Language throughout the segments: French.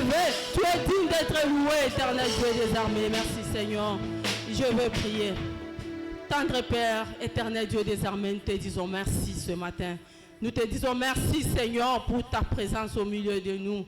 élevé, tu es digne d'être loué, éternel Dieu des armées. Merci Seigneur. Je veux prier. Tendre Père, éternel Dieu des armées, nous te disons merci ce matin. Nous te disons merci Seigneur pour ta présence au milieu de nous.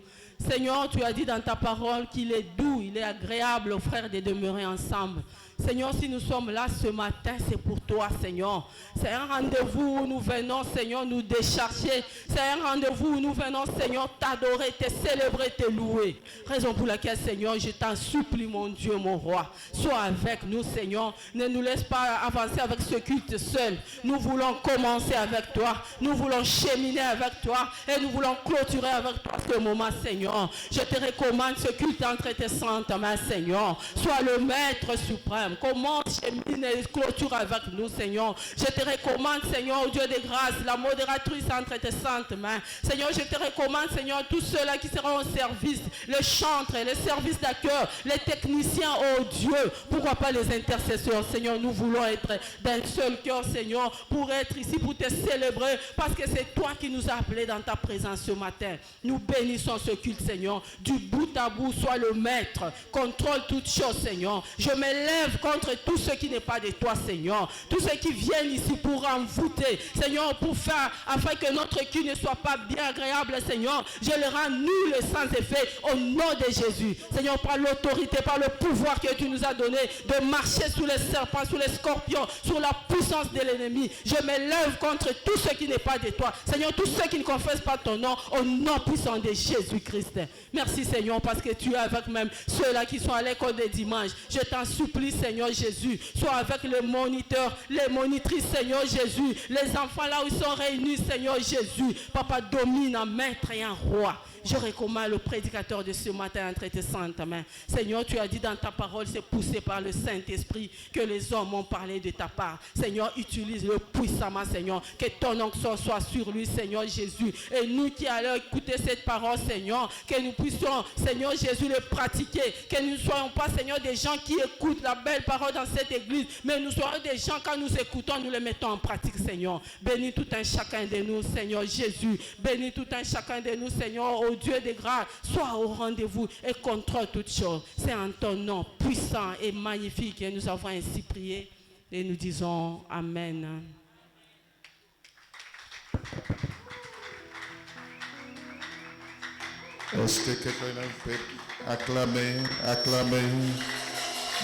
Seigneur, tu as dit dans ta parole qu'il est doux, il est agréable aux frères de demeurer ensemble. Seigneur, si nous sommes là ce matin, c'est pour toi, Seigneur. C'est un rendez-vous où nous venons, Seigneur, nous décharger. C'est un rendez-vous où nous venons, Seigneur, t'adorer, te célébrer, te louer. Raison pour laquelle, Seigneur, je t'en supplie, mon Dieu, mon roi. Sois avec nous, Seigneur. Ne nous laisse pas avancer avec ce culte seul. Nous voulons commencer avec toi. Nous voulons cheminer avec toi. Et nous voulons clôturer avec toi ce moment, Seigneur. Je te recommande ce culte entre tes saintes mains, Seigneur. Sois le maître suprême. Commence, chemine et clôture avec nous, Seigneur. Je te recommande, Seigneur, au Dieu de grâce, la modératrice entre tes saintes mains. Seigneur, je te recommande, Seigneur, tous ceux-là qui seront au service, les chantres, les services d'accueil, les techniciens, oh Dieu. Pourquoi pas les intercesseurs, Seigneur. Nous voulons être d'un seul cœur, Seigneur, pour être ici, pour te célébrer, parce que c'est toi qui nous as appelés dans ta présence ce matin. Nous bénissons ce culte, Seigneur. Du bout à bout, sois le maître. Contrôle toutes choses, Seigneur. Je m'élève contre tout ce qui n'est pas de toi, Seigneur. Tous ceux qui viennent ici pour envoûter, Seigneur, pour faire, afin que notre culte ne soit pas bien agréable, Seigneur. Je le rends nul et sans effet au nom de Jésus. Seigneur, par l'autorité, par le pouvoir que tu nous as donné de marcher sous les serpents, sous les scorpions, sous la puissance de l'ennemi. Je m'élève contre tout ce qui n'est pas de toi. Seigneur, tous ceux qui ne confessent pas ton nom, au nom puissant de Jésus-Christ. Merci, Seigneur, parce que tu es avec même ceux-là qui sont à l'école des dimanches. Je t'en supplie, Seigneur Jésus, sois avec les moniteurs, les monitrices, Seigneur Jésus, les enfants là où ils sont réunis, Seigneur Jésus. Papa, domine en maître et en roi. Je recommande le prédicateur de ce matin entre tes saintes mains. Seigneur, tu as dit dans ta parole, c'est poussé par le Saint-Esprit que les hommes ont parlé de ta part. Seigneur, utilise-le puissamment, Seigneur. Que ton onction soit sur lui, Seigneur Jésus. Et nous qui allons écouter cette parole, Seigneur, que nous puissions, Seigneur Jésus, le pratiquer. Que nous ne soyons pas, Seigneur, des gens qui écoutent la belle parole dans cette église, mais nous soyons des gens, quand nous écoutons, nous les mettons en pratique, Seigneur. Bénis tout un chacun de nous, Seigneur Jésus. Bénis tout un chacun de nous, Seigneur, au Dieu de grâce. Sois au rendez-vous et contrôle toutes choses. C'est en ton nom puissant et magnifique que nous avons ainsi prié et nous disons Amen. Est-ce que quelqu'un peut acclamer,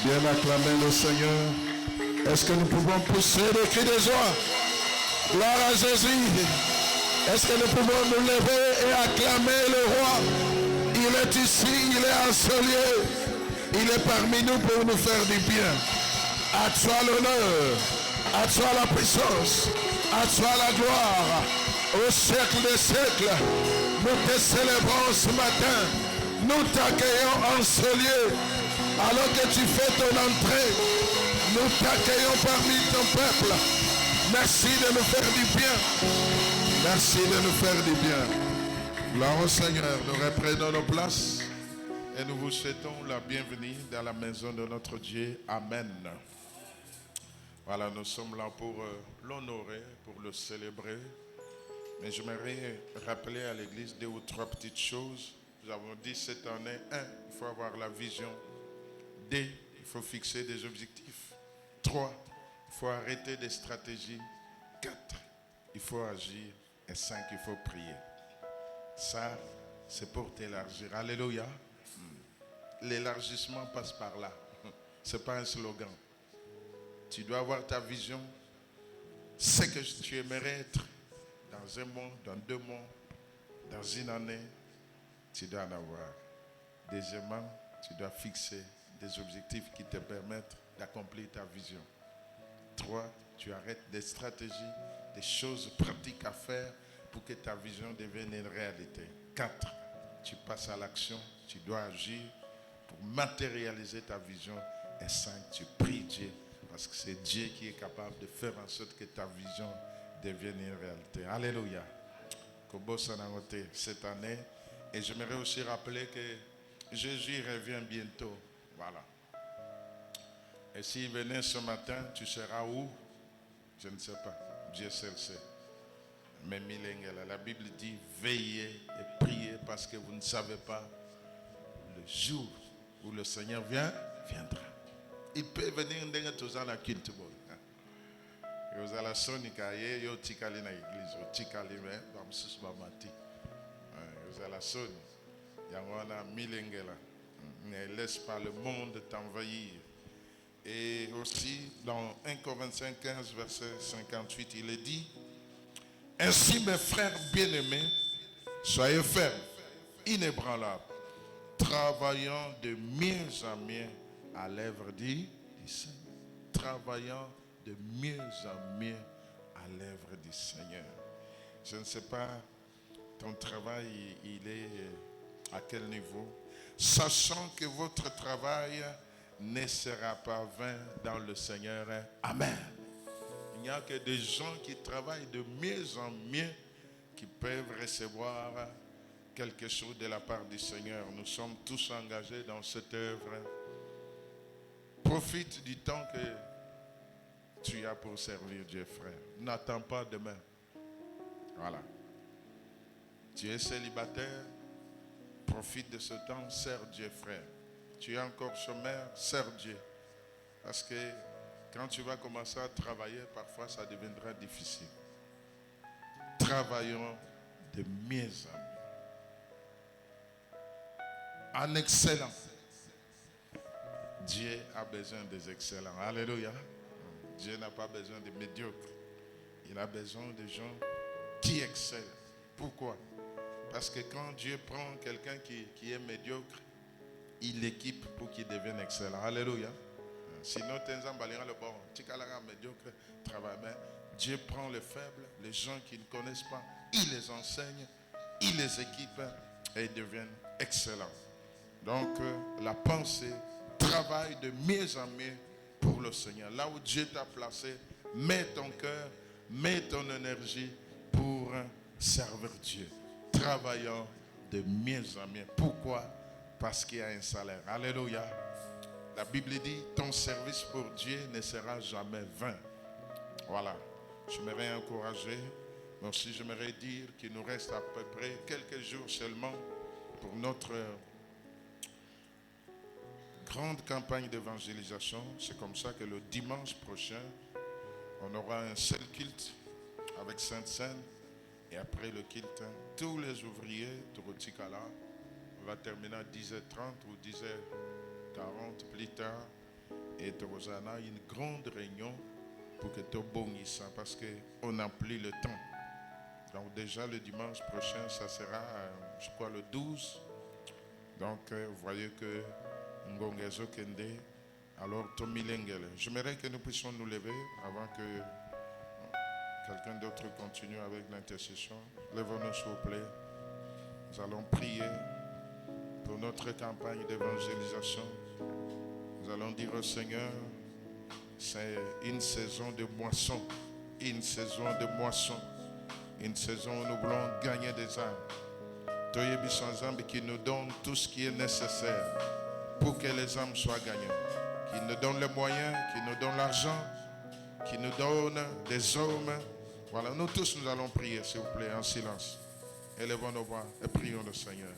bien acclamer le Seigneur? Est-ce que nous pouvons pousser des cris de joie? Gloire à Jésus. Est-ce que nous pouvons nous lever et acclamer le roi? Il est ici, il est en ce lieu. Il est parmi nous pour nous faire du bien. À toi l'honneur, à toi la puissance, à toi la gloire. Au siècle des siècles, nous te célébrons ce matin. Nous t'accueillons en ce lieu. Alors que tu fais ton entrée, nous t'accueillons parmi ton peuple. Merci de nous faire du bien. Merci de nous faire du bien. Gloire au Seigneur. Nous reprenons nos places et nous vous souhaitons la bienvenue dans la maison de notre Dieu. Amen. Voilà, nous sommes là pour l'honorer, pour le célébrer. Mais j'aimerais rappeler à l'église 2 ou 3 petites choses. Nous avons dit cette année, 1, il faut avoir la vision. 2, il faut fixer des objectifs. 3, il faut arrêter des stratégies. 4, il faut agir. Et 5, il faut prier. Ça, c'est pour t'élargir. Alléluia. L'élargissement passe par là. Ce n'est pas un slogan. Tu dois avoir ta vision. C'est que tu aimerais être dans un mois, dans 2 mois, dans une année. Tu dois en avoir. Deuxièmement, tu dois fixer des objectifs qui te permettent d'accomplir ta vision. 3, tu arrêtes des stratégies, des choses pratiques à faire pour que ta vision devienne une réalité. 4, tu passes à l'action, tu dois agir pour matérialiser ta vision. Et 5, tu pries Dieu, parce que c'est Dieu qui est capable de faire en sorte que ta vision devienne une réalité. Alléluia. Kobo Sanangote cette année. Et j'aimerais aussi rappeler que Jésus revient bientôt. Voilà. Et s'il venait ce matin, tu seras où? Je ne sais pas. Dieu seul sait. Mais la Bible dit veillez et priez parce que vous ne savez pas jour où le Seigneur viendra. Il peut venir dans la culte. Vous allez la sonika, vous tikali na église, vous tikali mais bamsus bamati. Vous allez la son, yangwana milengela. Ne laisse pas le monde t'envahir. Et aussi dans 1 Corinthiens 15 verset 58, il est dit: ainsi mes frères bien-aimés, soyez fermes, inébranlables, travaillant de mieux en mieux à l'œuvre du Seigneur. Travaillant de mieux en mieux à l'œuvre du Seigneur. Je ne sais pas, ton travail, il est à quel niveau? Sachant que votre travail ne sera pas vain dans le Seigneur. Amen. Il n'y a que des gens qui travaillent de mieux en mieux qui peuvent recevoir quelque chose de la part du Seigneur. Nous sommes tous engagés dans cette œuvre. Profite du temps que tu as pour servir Dieu, frère. N'attends pas demain. Voilà. Tu es célibataire, profite de ce temps, sers Dieu, frère. Tu es encore chômeur, sers Dieu. Parce que quand tu vas commencer à travailler, parfois ça deviendra difficile. Travaillons de mieux en mieux. En excellent. Dieu a besoin des excellents. Alléluia. Dieu n'a pas besoin de médiocres. Il a besoin de gens qui excellent. Pourquoi? Parce que quand Dieu prend quelqu'un qui est médiocre, il l'équipe pour qu'il devienne excellent. Alléluia. Sinon, tu es le bon. Tu es médiocre, travail. Mais Dieu prend les faibles, les gens qui ne connaissent pas, il les enseigne, il les équipe et ils deviennent excellents. Donc, la pensée, travaille de mieux en mieux pour le Seigneur. Là où Dieu t'a placé, mets ton cœur, mets ton énergie pour servir Dieu. Travaillant de mieux en mieux. Pourquoi? Parce qu'il y a un salaire. Alléluia. La Bible dit, ton service pour Dieu ne sera jamais vain. Voilà. Je m'aimerais encourager, mais aussi j'aimerais dire qu'il nous reste à peu près quelques jours seulement pour notre grande campagne d'évangélisation. C'est comme ça que le dimanche prochain, on aura un seul culte avec Sainte-Seine. Et après le culte, tous les ouvriers de Rotikala, on va terminer à 10h30 ou 10h40 plus tard. Et Torosana, une grande réunion pour que tu bonnisses parce qu'on n'a plus le temps. Donc déjà le dimanche prochain, ça sera, je crois, le 12. Donc vous voyez que Ngongezo Kende, alors Tommy Lengele. J'aimerais que nous puissions nous lever avant que quelqu'un d'autre continue avec l'intercession. Lèvons-nous s'il vous plaît. Nous allons prier pour notre campagne d'évangélisation. Nous allons dire au Seigneur, c'est une saison de moisson. Une saison de moisson. Une saison où nous voulons gagner des âmes. Toyebi Sanzambi qui nous donne tout ce qui est nécessaire pour que les âmes soient gagnées. Qui nous donne les moyens, qui nous donne l'argent, qui nous donne des hommes. Voilà, nous tous nous allons prier, s'il vous plaît, en silence. Élevons nos voix et prions le Seigneur.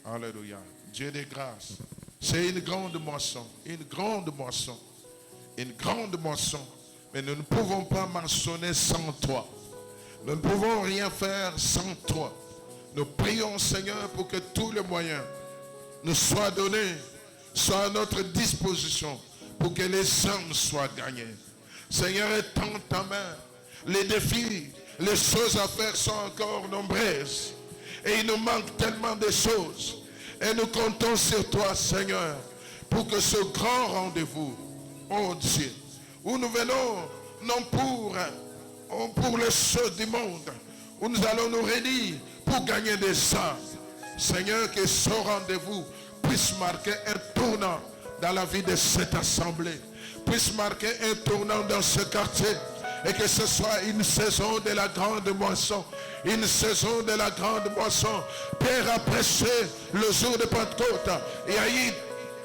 Alléluia. Dieu des grâces. C'est une grande moisson. Une grande moisson. Une grande moisson. Mais nous ne pouvons pas moissonner sans toi. Nous ne pouvons rien faire sans toi. Nous prions, Seigneur, pour que tous les moyens nous soient donnés, soient à notre disposition, pour que les âmes soient gagnées. Seigneur, étends ta main. Les défis, les choses à faire sont encore nombreuses. Et il nous manque tellement de choses. Et nous comptons sur toi, Seigneur, pour que ce grand rendez-vous, oh Dieu, où nous venons, non pour les choses du monde, où nous allons nous réunir pour gagner des âmes. Seigneur, que ce rendez-vous puisse marquer un tournant dans la vie de cette assemblée, puisse marquer un tournant dans ce quartier, et que ce soit une saison de la grande moisson, une saison de la grande moisson. Père a prêché le jour de Pentecôte, il y a eu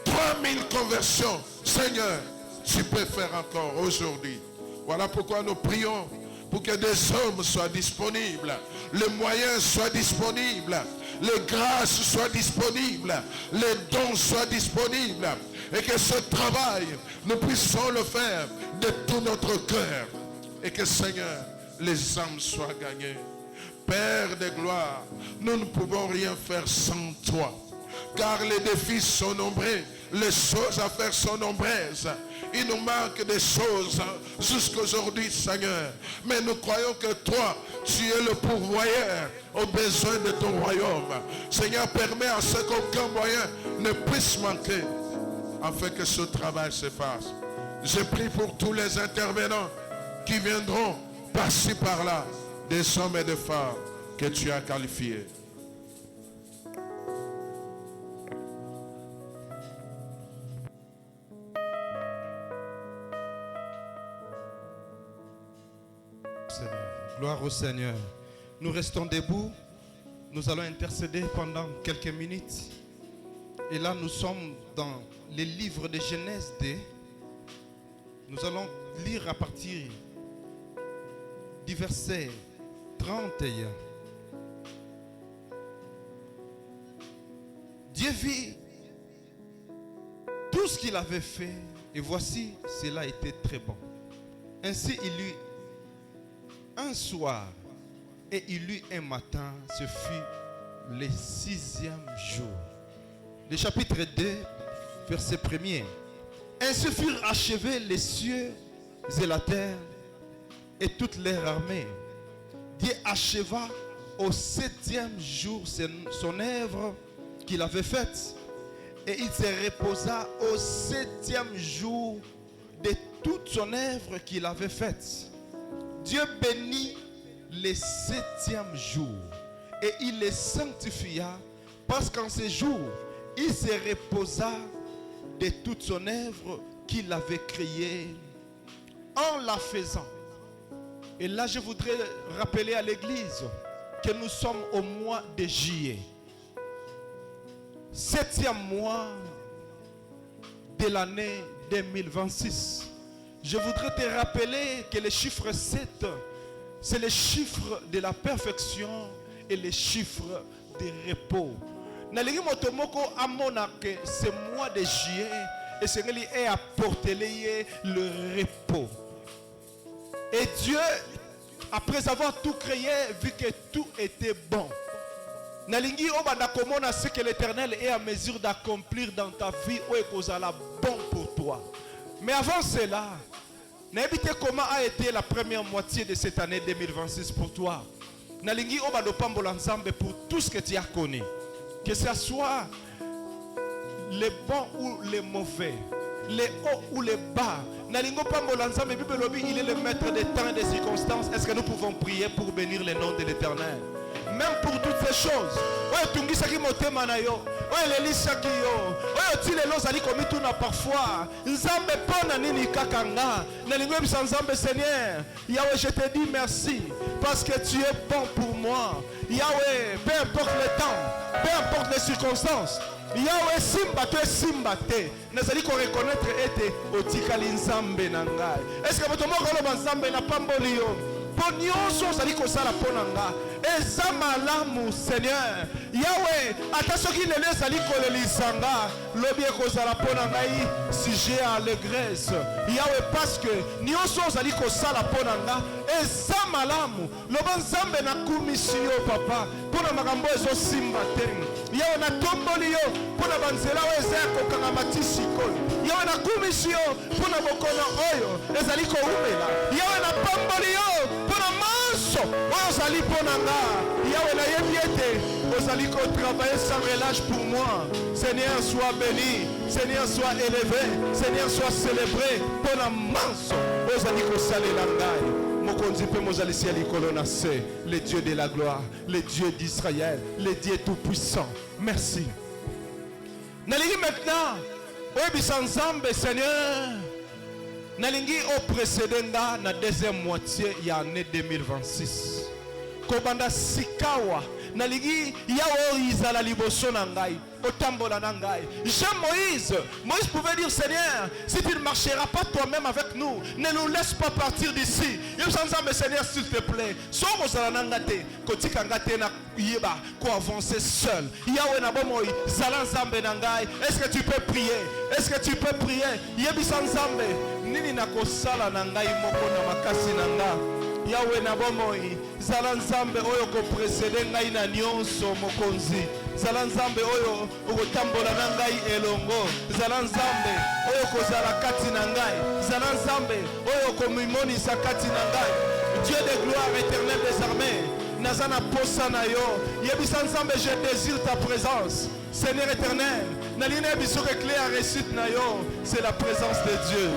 3000 conversions. Seigneur, tu peux faire encore aujourd'hui. Voilà pourquoi nous prions pour que des hommes soient disponibles, les moyens soient disponibles, les grâces soient disponibles, les dons soient disponibles, et que ce travail, nous puissions le faire de tout notre cœur, et que Seigneur, les âmes soient gagnées. Père de gloire, nous ne pouvons rien faire sans toi, car les défis sont nombreux, les choses à faire sont nombreuses. Il nous manque des choses jusqu'à aujourd'hui, Seigneur. Mais nous croyons que toi, tu es le pourvoyeur aux besoins de ton royaume. Seigneur, permets à ce qu'aucun moyen ne puisse manquer, afin que ce travail se fasse. Je prie pour tous les intervenants qui viendront par-ci par-là, des hommes et des femmes que tu as qualifiés. Gloire au Seigneur. Nous restons debout. Nous allons intercéder pendant quelques minutes. Et là, nous sommes dans les livres de Genèse 2. Nous allons lire à partir du verset 31. Dieu vit tout ce qu'il avait fait, et voici, cela était très bon. Ainsi, il eut un soir et il eut un matin, ce fut le 6e jour. Le chapitre 2, verset 1er. Ainsi furent achevés les cieux et la terre et toute leur armée. Dieu acheva au 7e jour son œuvre qu'il avait faite, et il se reposa au 7e jour de toute son œuvre qu'il avait faite. Dieu bénit le 7e jour et il le sanctifia, parce qu'en ce jour, il se reposa de toute son œuvre qu'il avait créée en la faisant. Et là, je voudrais rappeler à l'église que nous sommes au mois de juillet, 7e mois de l'année 2026. Je voudrais te rappeler que le chiffre 7, c'est le chiffre de la perfection et le chiffre de repos. Nalingi motomoko amona que ce mois de juillet et ce qui est apporté le repos. Et Dieu, après avoir tout créé, vu que tout était bon, nalingi obanda komona ce que l'Éternel est à mesure d'accomplir dans ta vie ou ekozala bon pour toi. Mais avant cela, n'habitez comment a été la première moitié de cette année 2026 pour toi. Nalingi obando pambola nzambe pour tout ce que tu as connu. Que ce soit les bons ou les mauvais, les hauts ou les bas. Nalingo pambola nzambe, il est le maître des temps et des circonstances. Est-ce que nous pouvons prier pour bénir le nom de l'Éternel? Même pour toutes ces choses. Parfois, Nzambe pona nini kakanga. Seigneur, Yahweh, je te dis merci parce que tu es bon pour moi. Yahweh, peu importe le temps, peu importe les circonstances. Yahweh, simbate, simbate. Nazali ko reconnaître ete otikali Nzambe nangai. Est-ce que votre mot koloba Nzambe na pambolio? Bonyoso zali ko sala ponanga. Eza malamu Seigneur. Yahweh, attention qu'il ne zali ko lelisanga. Lobi ko sala ponanga si j'ai allégresse. Yahweh, parce que nyoso zali ko sala ponanga. Eza malamu. Loba Nzambe na kumisio papa. Pona makambo ezo simba teng. Yahweh na tomboli yo. Pona banzela weze ko kanga matisi ko. Yahweh na kumisio. Pona bokono oyo. Ezali ko umela. Yahweh na pamboli yo. Pona manso. Ozali ponanga. Yahweh na yebiete. Ozali ko travailler sans relâche pour moi. Seigneur, sois béni. Seigneur, sois élevé. Seigneur, sois célébré. Pona manso. Ozali ko salela ngai. Le Dieu de la gloire, le Dieu d'Israël, le Dieu tout-puissant. Merci. Nalingi maintenant, oui, Nzambe Seigneur, nalingi au précédent na deuxième moitié de l'année 2026. Kobanda sikawa, nalingi yawo izala liboso na ngai. J'aime Moïse. Moïse pouvait dire, Seigneur, si tu ne marcheras pas toi-même avec nous, ne nous laisse pas partir d'ici. Seigneur, s'il te plaît, avancer seul. Est-ce que tu peux prier? Est-ce que tu peux prier? Nini nakosala na ngai moko na makasi na nga Yahweh na bomoi zala nzambe oyo ko précéder ngai na nyonso mokonzi zala nzambe oyo okotambola na ngai elongo zala nzambe oyo kozala kati na ngai zala nzambe oyo komimonisa kati na ngai Dieu de gloire éternel des armées nazana posa na yo yebisa nzambe je désire ta présence Seigneur éternel naline biso que clé à réussite na yo c'est la présence de Dieu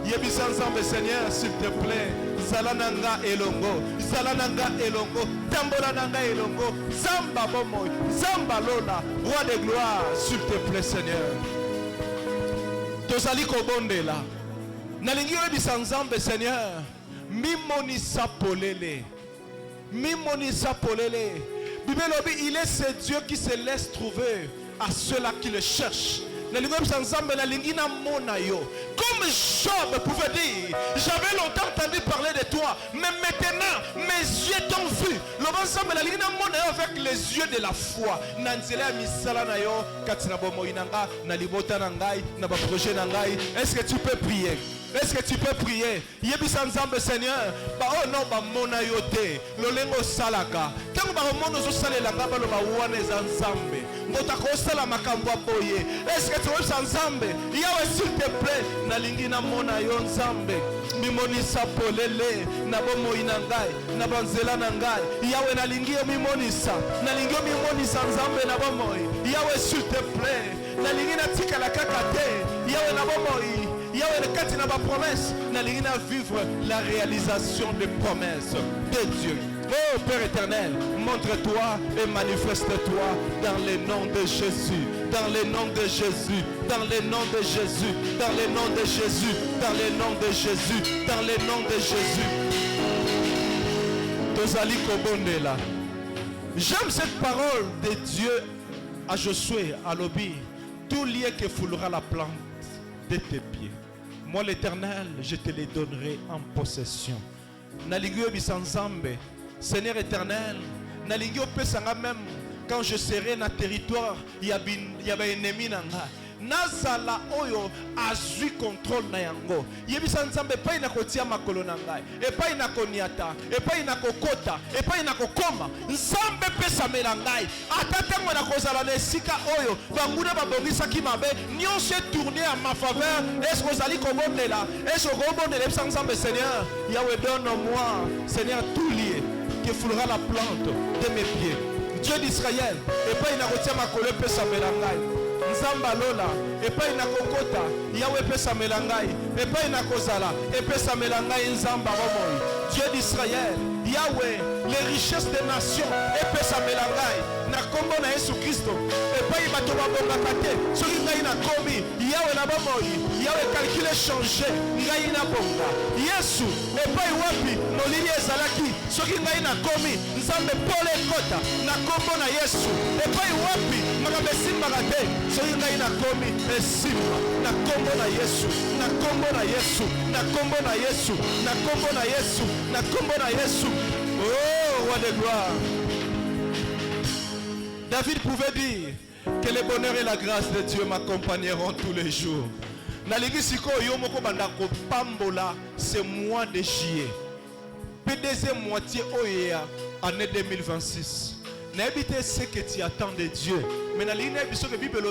Yebisa nzambe Seigneur s'il te plaît Zalananga elongo Zalananga elongo Tambolananga elongo Zamba bomoy Zamba lola Roi de gloire s'il te plaît Seigneur Tozali kobondela Nalingi yebisa nzambe Seigneur Mimonisa polele Mimonisa polele Bibelobi il est ce Dieu qui se laisse trouver à ceux-là qui le cherchent comme Job pouvait dire, j'avais longtemps entendu parler de toi, mais maintenant mes yeux t'ont vu. Avec les yeux de la foi. Est-ce que tu peux prier? Est-ce que tu peux prier? Yebisa nzambe Seigneur, ba oh non ba mona yote, lolengo salaka. Tango ba mono zo salela ngaba lo ba wana nzambe. Ngota ko sala makambo boye. Est-ce que tu veux nzambe? Yawe s'il te plaît, na lingi na mona yo nzambe. Mimonisa polele na bomo inangai, na banzela na ngai. Yawe na lingi yo mimonisa. Na lingi yo mimonisa nzambe na bomo. Yawe s'il te plaît, na lingi na tika la kakate. Yawe na bomo. Yahweh, quand il n'a pas promesse, nous allons vivre la réalisation des promesses de Dieu. Oh Père éternel, montre-toi et manifeste-toi dans le nom de Jésus, dans le nom de Jésus, dans le nom de Jésus, dans le nom de Jésus, dans le nom de Jésus, dans le nom de Jésus. Tozali kobondela. J'aime cette parole de Dieu à Josué, à Lobi. Tout lieu que foulera la plante de tes pieds. Moi l'Éternel, je te les donnerai en possession. Naligio bisanzambe, Seigneur éternel, naligio pesanga même quand je serai dans le territoire, il y a un ennemi nanga. Nazala oyo azui contrôle na yango. Yebisa nzambe pa ina kotia makolo na ngai. E pa ina koniata, e pa ina kokota, e pa ina kokoma. Nzambe pesa melangai. Atatango na kozala na esika oyo banguna babongisa ki mabe, nyonse tourner à ma faveur. Est-ce que zali kobondela? Est-ce que kobondela bisa nzambe Seigneur? Yahweh donne-moi, Seigneur, tout lié qui foulera la plante de mes pieds. Dieu d'Israël, et pas ina kotia makolo pesa melangai. Nzamba lola epai na kokota Yahweh pesa melangai epai na kozala epesa melangai nzamba bomoi Dieu d'Israël Yahweh les richesses des nations epesa melangai na kombo na Yesu Kristo epai bato babongaka te soki ngai na komi Yahweh na bomoi Yahweh calcule changer ngai na bonga Yesu epai wapi molili ezalaki soki ngai na komi nzambe pole kota na kombo na Yesu epai wapi makabesimbaka te soki ngai na komi esimba na kombo na Yesu na kombo na Yesu na kombo na Yesu na kombo na Yesu na kombo na Yesu. Oh roi de gloire. David pouvait dire que le bonheur et la grâce de Dieu m'accompagneront tous les jours. Nalingi siko yo moko banda ko pambola ce mois de juillet. Puis deuxième moitié oya année 2026. N'habitez ce que tu attends de Dieu. Mais dans la Bible,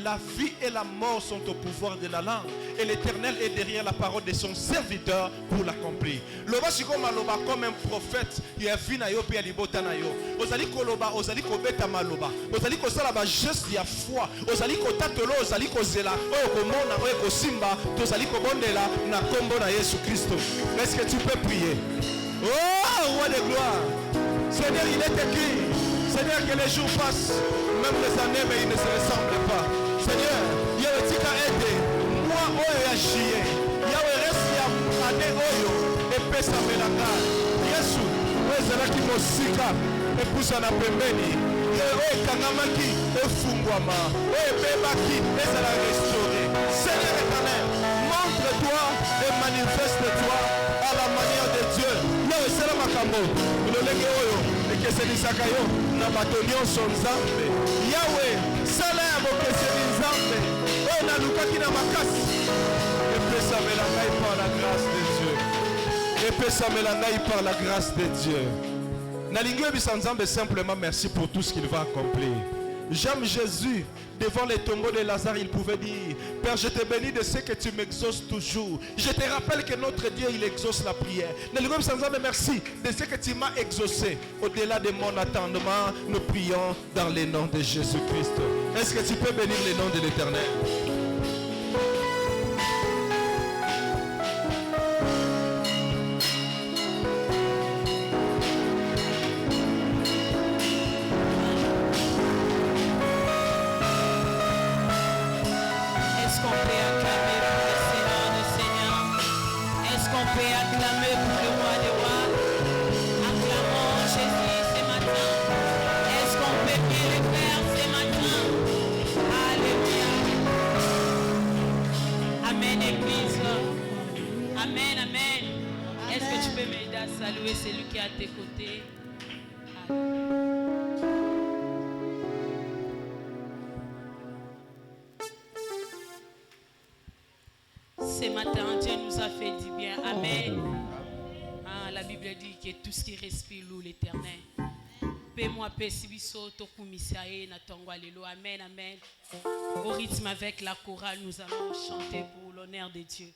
la vie et la mort sont au pouvoir de la langue. Et l'Éternel est derrière la parole de son serviteur pour l'accomplir. Loba shikoma loba comme un prophète. Il y a vie na yo puis il y a libota na yo. Ozali koloba, ozali kobeta maloba. Ozali kosala ba geste ya foi. Ozali kotatolo, ozali kozela. Oyo komona, oyo kosimba. Ozali kobondela na kombo na Yesu Christo. Est-ce que tu peux prier? Oh, roi de gloire. Seigneur, il est écrit. Seigneur, que les jours passent, même les années, mais ils ne se ressemblent pas. Seigneur, Yahweh tika aide, moi oyo ya chier, Yahweh reste ya année oyo, et pesa melanga. Yesu, ezala ki mosika, et poussa na pembeni, oyo kangamaki efungwama, oyo ebebaki ezala restauré. Seigneur éternel, montre-toi et manifeste-toi à la manière de Dieu. Yo esala makambo lolenge oyo ekesenisaka yo na bato nyonso Nzambe. Yawe sala ya bokeseni Nzambe oyo nalukaki na makasi. Epesamela ngai par la grâce de Dieu. Epesamela ngai par la grâce de Dieu. Nalingi oyebisa Nzambe simplement merci pour tout ce qu'il va accomplir. J'aime Jésus. Devant les tombeaux de Lazare, il pouvait dire: Père, je te bénis de ce que tu m'exauces toujours. Je te rappelle que notre Dieu, il exauce la prière. Merci de ce que tu m'as exaucé. Au-delà de mon attendement, nous prions dans le nom de Jésus-Christ. Est-ce que tu peux bénir le nom de l'Éternel? Saluer celui qui est à tes côtés. Ce matin, Dieu nous a fait du bien. Amen. Ah, la Bible dit que tout ce qui respire loue l'Éternel. Paix-moi, paix, sibiso, tokumisae, natongo, alléluia. Amen, amen. Au rythme avec la chorale, nous allons chanter pour l'honneur de Dieu.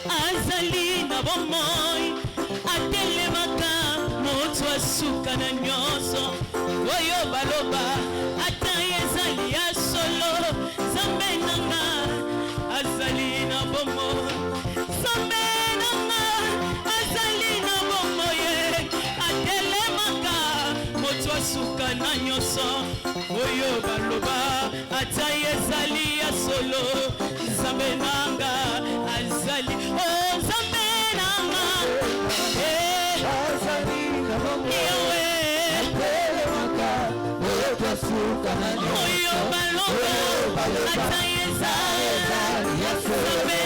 Azali na bomoi atelemaka moto asuka na nyoso oyo baloba ata ezali ya solo Nzambe nanga azali na bomoi Nzambe nanga azali na bomoi atelemaka moto asuka na nyoso oyo baloba ata ezali ya solo Nzambe nanga azali oh Nzambe nanga azali na bomoi oyo baloba ata ezali ya solo Nzambe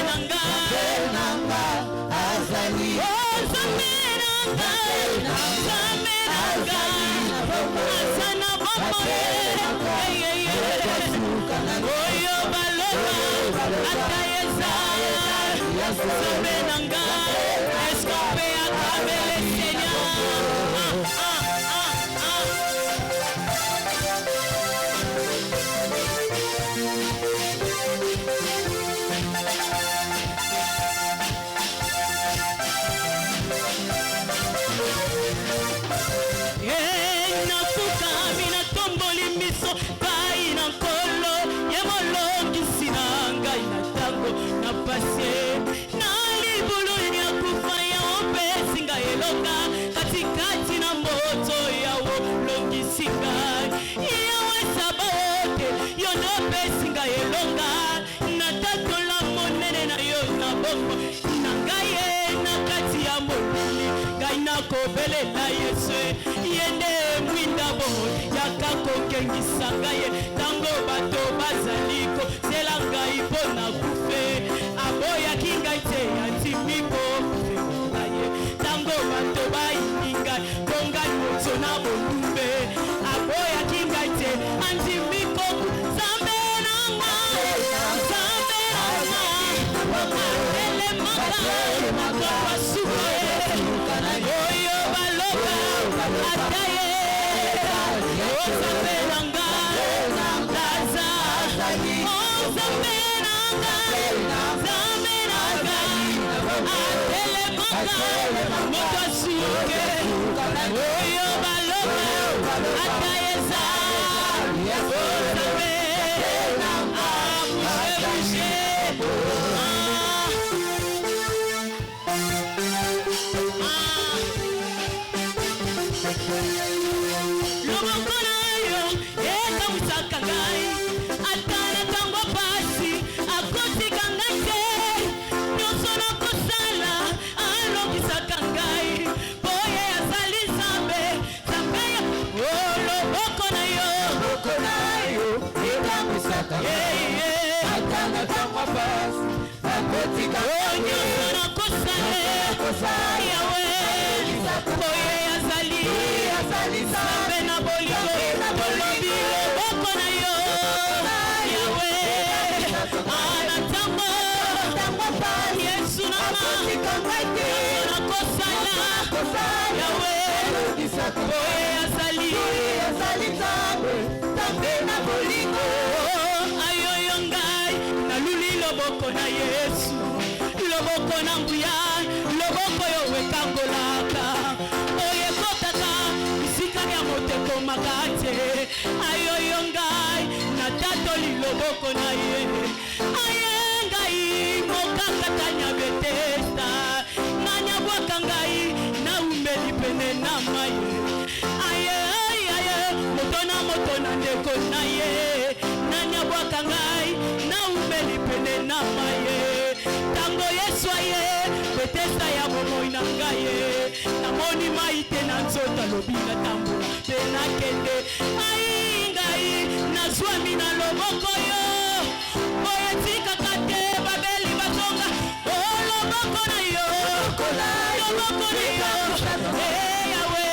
nanga azali oh Nzambe nanga Nzambe nanga azana bomoi oyo baloba ata ezali Nzambe nanga est-ce qu'on peut acclamer le Seigneur? Kobelela Yesu yende mwinda bo yakako kengisa ngaye tango bato bazaliko selanga ipona kufe aboya kingaite antimiko ngaye tango bato bayininga bonga moto na bolumbe aboya kingaite antimiko Nzambe nanga Nzambe nanga ele maka suka oyo baloba ataye o Nzambe nanga laza o Nzambe nanga Nzambe nanga atelemaka moto asuke oyo baloba ataye za o Nzambe alongisaka ngai ata na ntango pasi akotika ngai te nyonso nakosala alongisaka ngai po ye azali nzambe nzambe ya loboko na yo ekangwisaka ata na ntango pasi akotika nyonso nakosala yawe po ye azali nzambe na bolingo olobi loboko na yo yawe ana ntango yesu nama nakosala yawe po ye azali nzambe na bolingo ayoyo ngai naluli loboko na yesu loboko na nguya loboko yo ekangolaka oyo ekotaka bisika ya moteko makate ayoyo ngai natatoli loboko na ye aye ngai mokakatanya betesta nanyabwaka ngai naumeli pene na maye aye moto na ndeko na ye nanyabwaka ngai naumeli pene na maye tango yesu aye betesta ya bomoi na ngai ye namoni mai te na nzoto alobi natambola mpe nakende ai ngai nazwami na loboko yo oyo etikaka te babeli batonga o loboko na yo loboko na yo yawe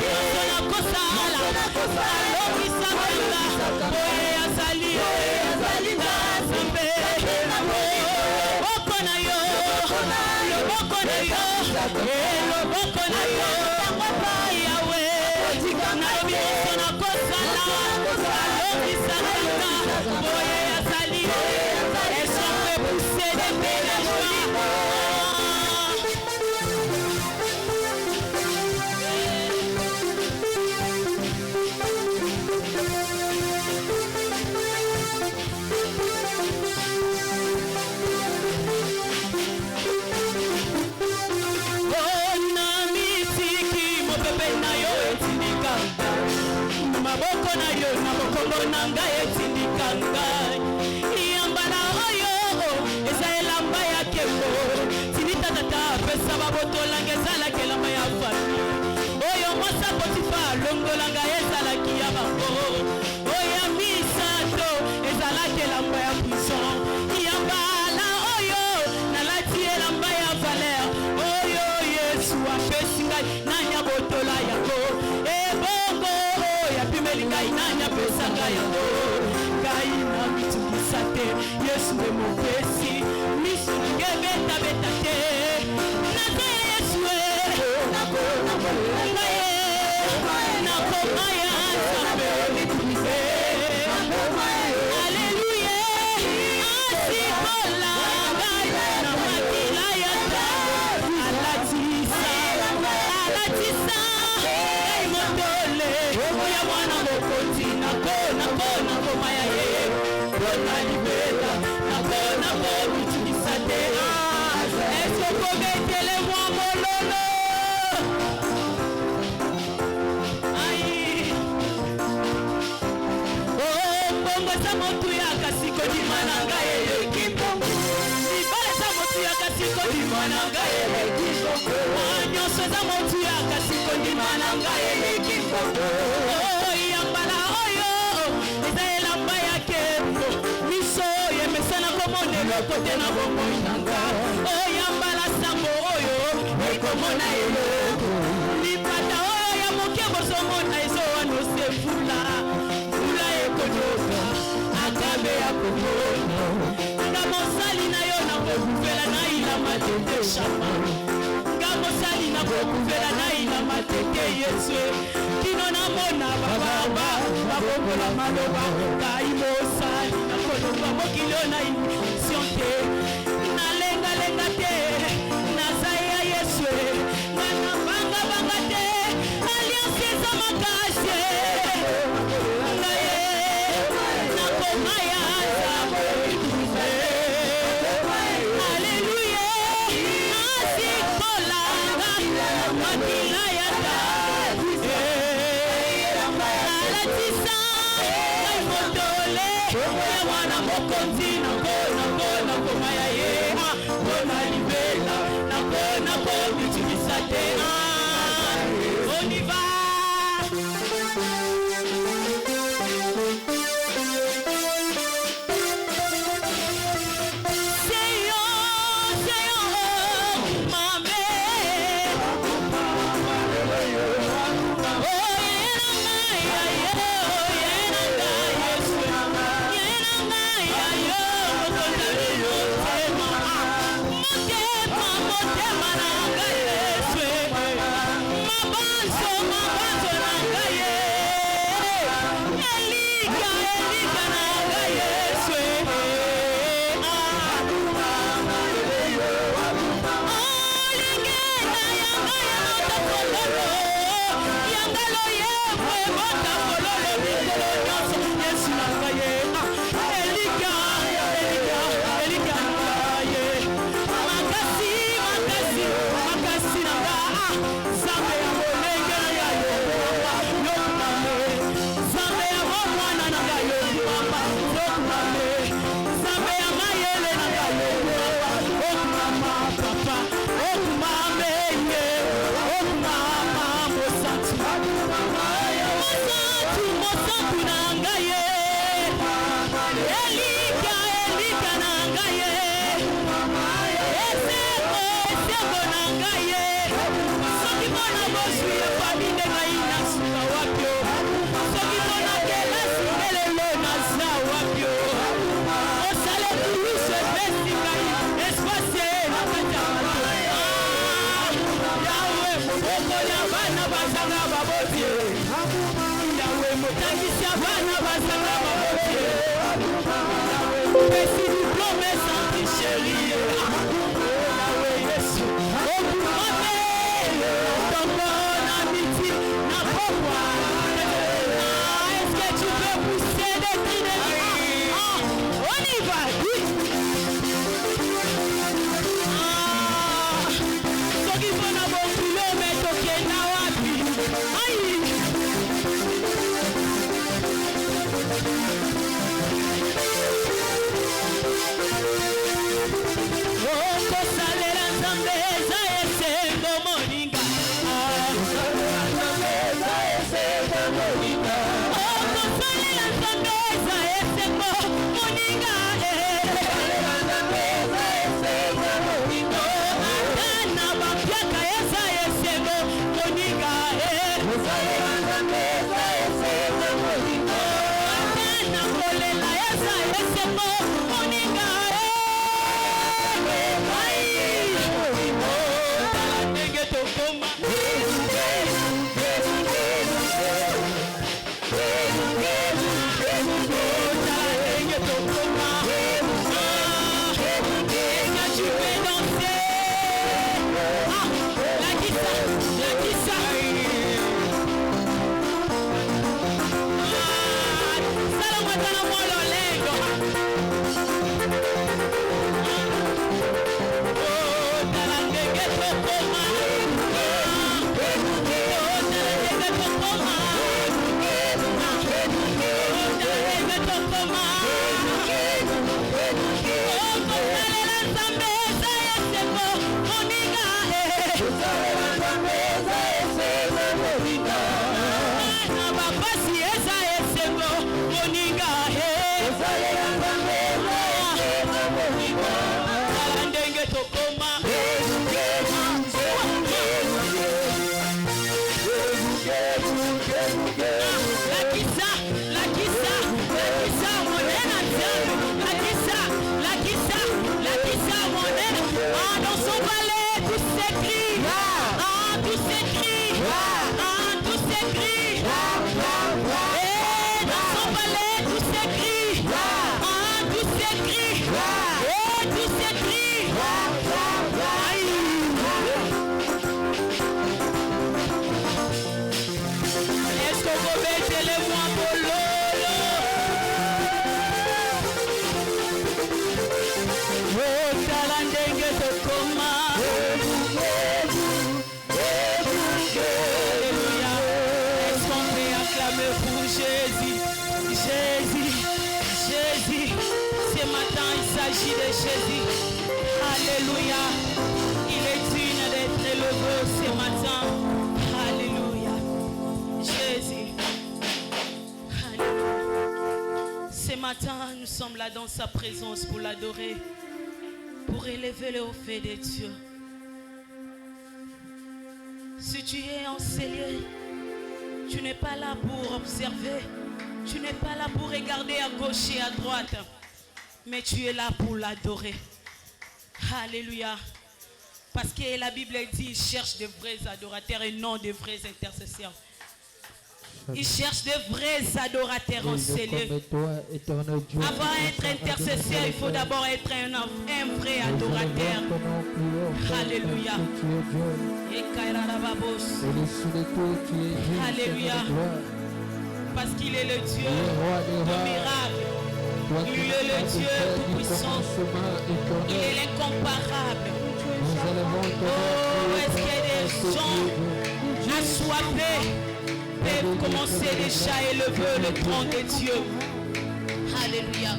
nyonso nakosala alobisakanga oyo azali nzambe loboko na yo loboko na yo loboko na yo yawe nalobi nyonso nakosala alobisakanga oyo azali esombe pousse de ménagement maboko na yo na mokongo na ngai etindika ngai iyambala oyo eza elamba ya kembo tinitatata apesa babotolanga ezalaki elamba ya fami oyo mwasa potifa alongolanga ezalaki ya bango oyo ya misato ezalaki elamba ya prison iyambala oyo nalati elamba ya valer oyo yesu apesi ngai nanya botola yango ebongo yapimeli ngai nani apesa ngai yango ngai na mitungisa te yesu nde mopesi miso nange betabeta te naza ya yesu ngai nakoma ya nzambe aleluya asikola ngai na makila ya ta alatisa ngai motole oya mwana mokoti nakona ngoma ya ye mpona libela nakona komitungisa te esokobetele mwa mololo ai mbongo eza motu ya kasi kodima na ngai eleki mbongo libala eza motu ya kasi kodima na ngai eleki mbongo nyonso eza motu ya kasi kodima na ngai eleki mbongo yambala oyo eza elamba ya kembo miso yemesana komona eloko te na bomoi na nga oyambala sambo oyo ekomona eloko lipata oyo ya moke bozomona ezowana osefula fula ekodoka akambe ya komona nga mosali na yo na kokuvela na ilama tete shama nga mosali na kokuvela na ilama tete yesu kino namona bababa babokola maloba ngai mosali na kolonga mokili oyo na imission te nalengalenga te naza ya yesu nga nabangabanga te alianse eza makasi ngai nakoma ya nzambe aleluya asikolanga makila ya ta ya mwana mokonzi na ngoma ya ye mpona libela na komitimisa te on y va. Jésus. Ce matin, il s'agit de Jésus. Alléluia. Il est digne d'être élevé ce matin. Alléluia. Jésus. Alléluia. Ce matin, nous sommes là dans sa présence pour l'adorer, pour élever le haut fait de Dieu. Si tu es enseigné, tu n'es pas là pour observer, tu n'es pas là pour regarder à gauche et à droite, mais tu es là pour l'adorer. Alléluia. Parce que la Bible dit, il cherche de vrais adorateurs et non de vrais intercesseurs. Il cherche de vrais adorateurs enseignés. Avant d'être intercesseur, il faut d'abord être un vrai adorateur. Alléluia. Alléluia. Parce qu'il est le Dieu du miracle. Il est le Dieu tout-puissant. Il est l'incomparable. Oh, est-ce qu'il y a des gens assoiffés peuvent commencer déjà à élever le trône de Dieu? Alléluia.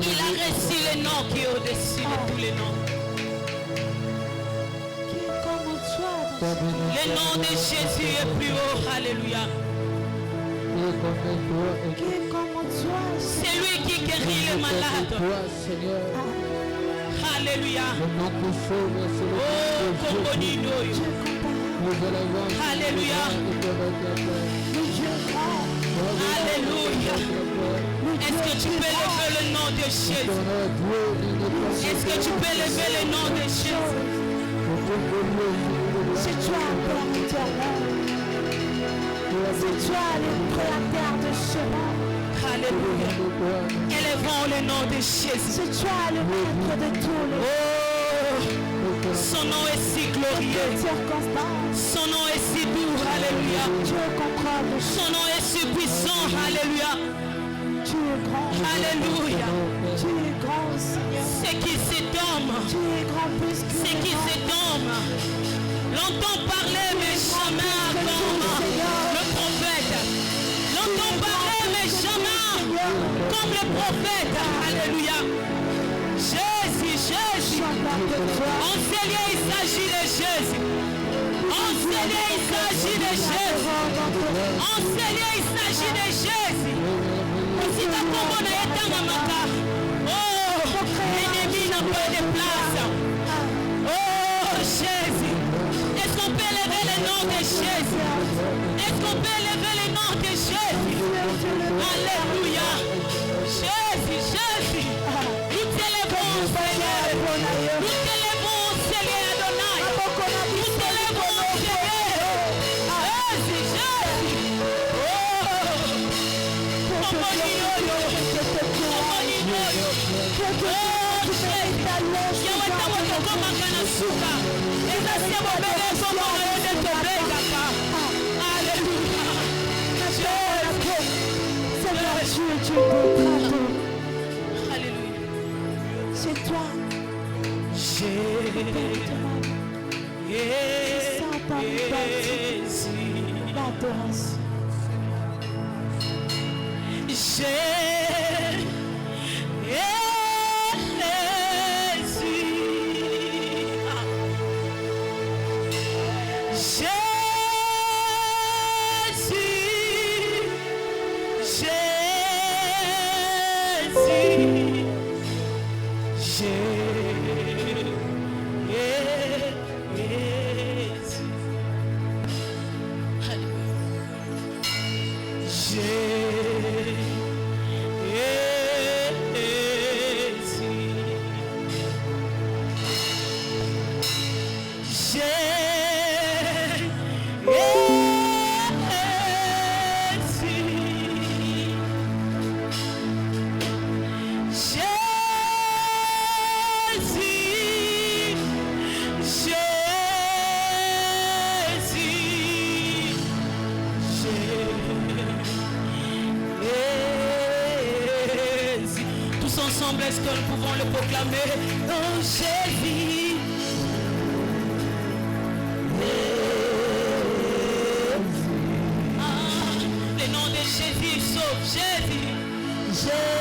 Il a reçu le nom qui est au-dessus de tous les noms. Le nom de Jésus est plus haut. Alléluia. C'est lui qui guérit les malades. Alléluia. Oh, Kombonino. Alléluia. Alléluia. Est-ce que tu peux lever le nom de Jésus? Est-ce que tu peux lever le nom de Jésus? C'est toi, Père éternel. C'est toi le créateur de ce monde. Alléluia. Élevons le nom de Jésus. C'est toi le maître de tous les son nom est si glorieux. circonstances. Son nom est si doux. Alléluia. Dieu contrôle le Son nom est si puissant. Alléluia. Tu es grand. Alléluia. Tu es grand, Seigneur. C'est qui cet homme? Tu es grand plus que C'est qui cet homme? L'entend parler mais jamais comme le prophète. L'entend parler mais jamais comme le prophète. Alléluia. Jésus, Jésus. Enseigné, il s'agit de Jésus. Enseigné, il s'agit de Jésus. Enseigné, il s'agit de Jésus. Aussi ta commande est un amaka. Oh, l'ennemi n'a pas de place. Oh, Jésus. Est-ce qu'on peut lever le nom de Jésus? Est-ce qu'on peut lever le nom de Jésus? Alléluia. Jésus, Jésus. Nous t'élèvons, Seigneur. Nous t'élèvons, Seigneur Adonai. Nous t'élèvons, Seigneur. Jésus, Jésus. Oh, Kombonino. Kombonino. Oh, Jésus. Yawata watokoma kana suka. Eza sebo bele komo na yode tobega pa. Alléluia. Seigneur Dieu, tu es beau. Alléluia. C'est toi. L'adoration. Est-ce que nous pouvons le proclamer? Oh Jésus. Le nom de Jésus sauve. Jésus. Guérison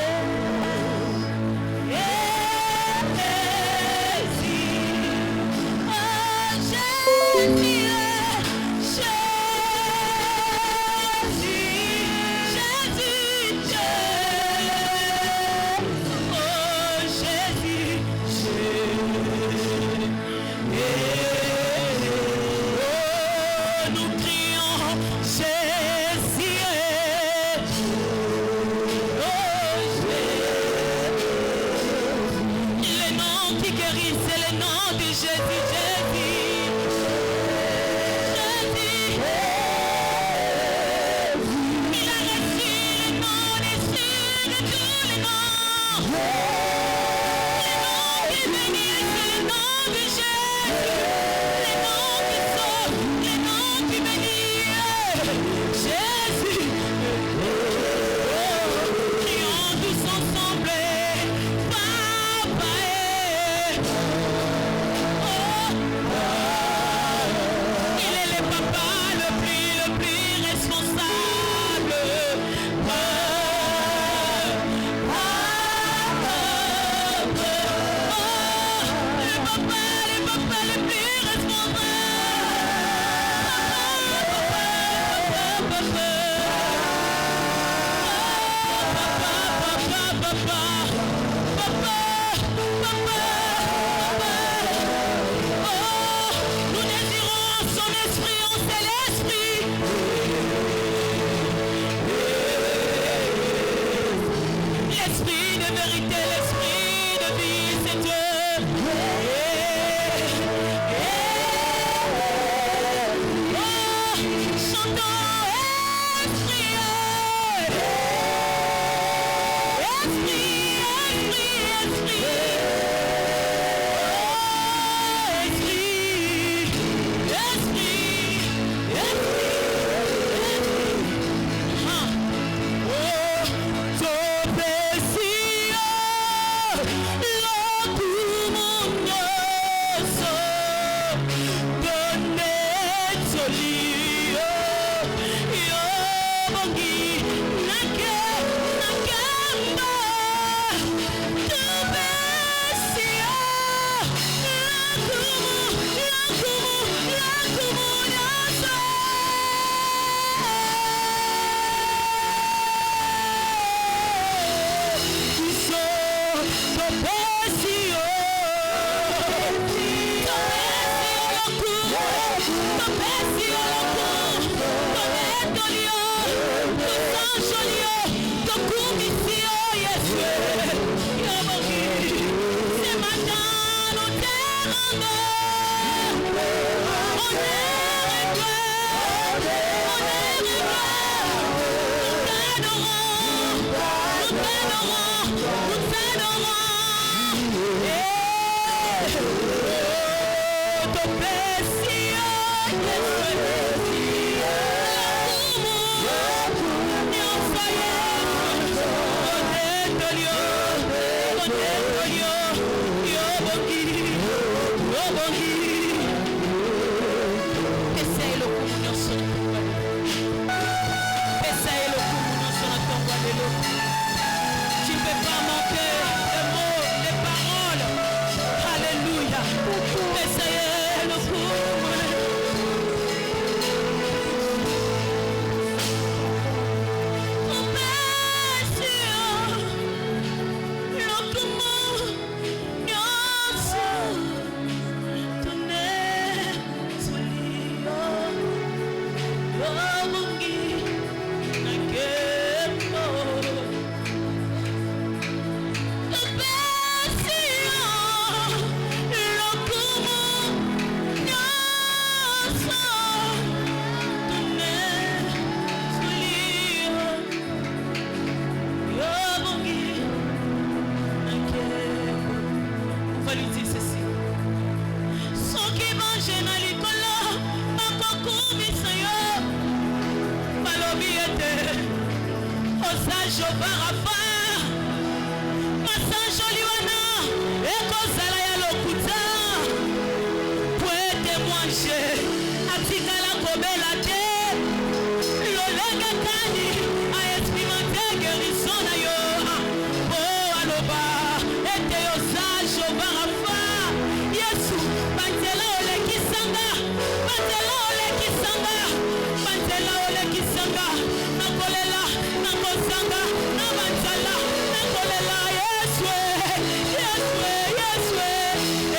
nanga na banzala nakolela Yesu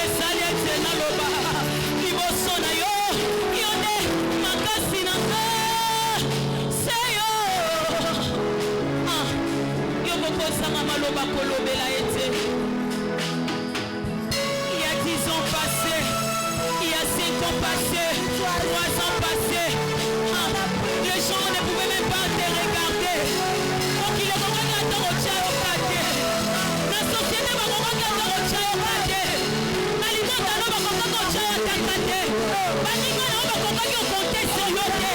esali ete naloba liboso na yo yo nde makasi nanga seyo yo bokosanga maloba kolobela ete il y a 10 ans passés, il y a 5 ans passés, 3 ans passés, les gens ne pouvaient même pas te regarder. Donc il est bon que tu au tchao kate. La société va bon que tu au tchao kate. L'alimenta no va bon que tu tchao kate. Banima no va bon que tu comptes sur yo te.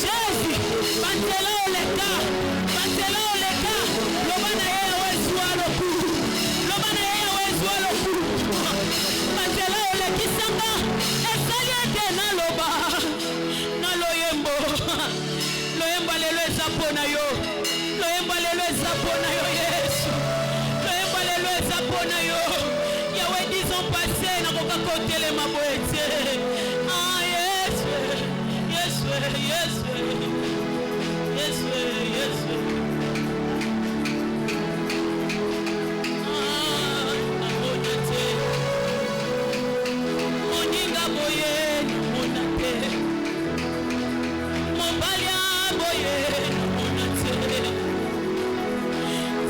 Jésus. Bantela oleka. Lobana ye wezwa lokuru. Bantela olekisanga. Esali ete na loba. Na loyembo. Loyembo lelo ezapo na yo. Yesu. Loyembo lelo ezapo na yo. Yawe 10 ans passés na koka kotele maboete. Yesu. Moninga boye monate. Mobalia boye monate.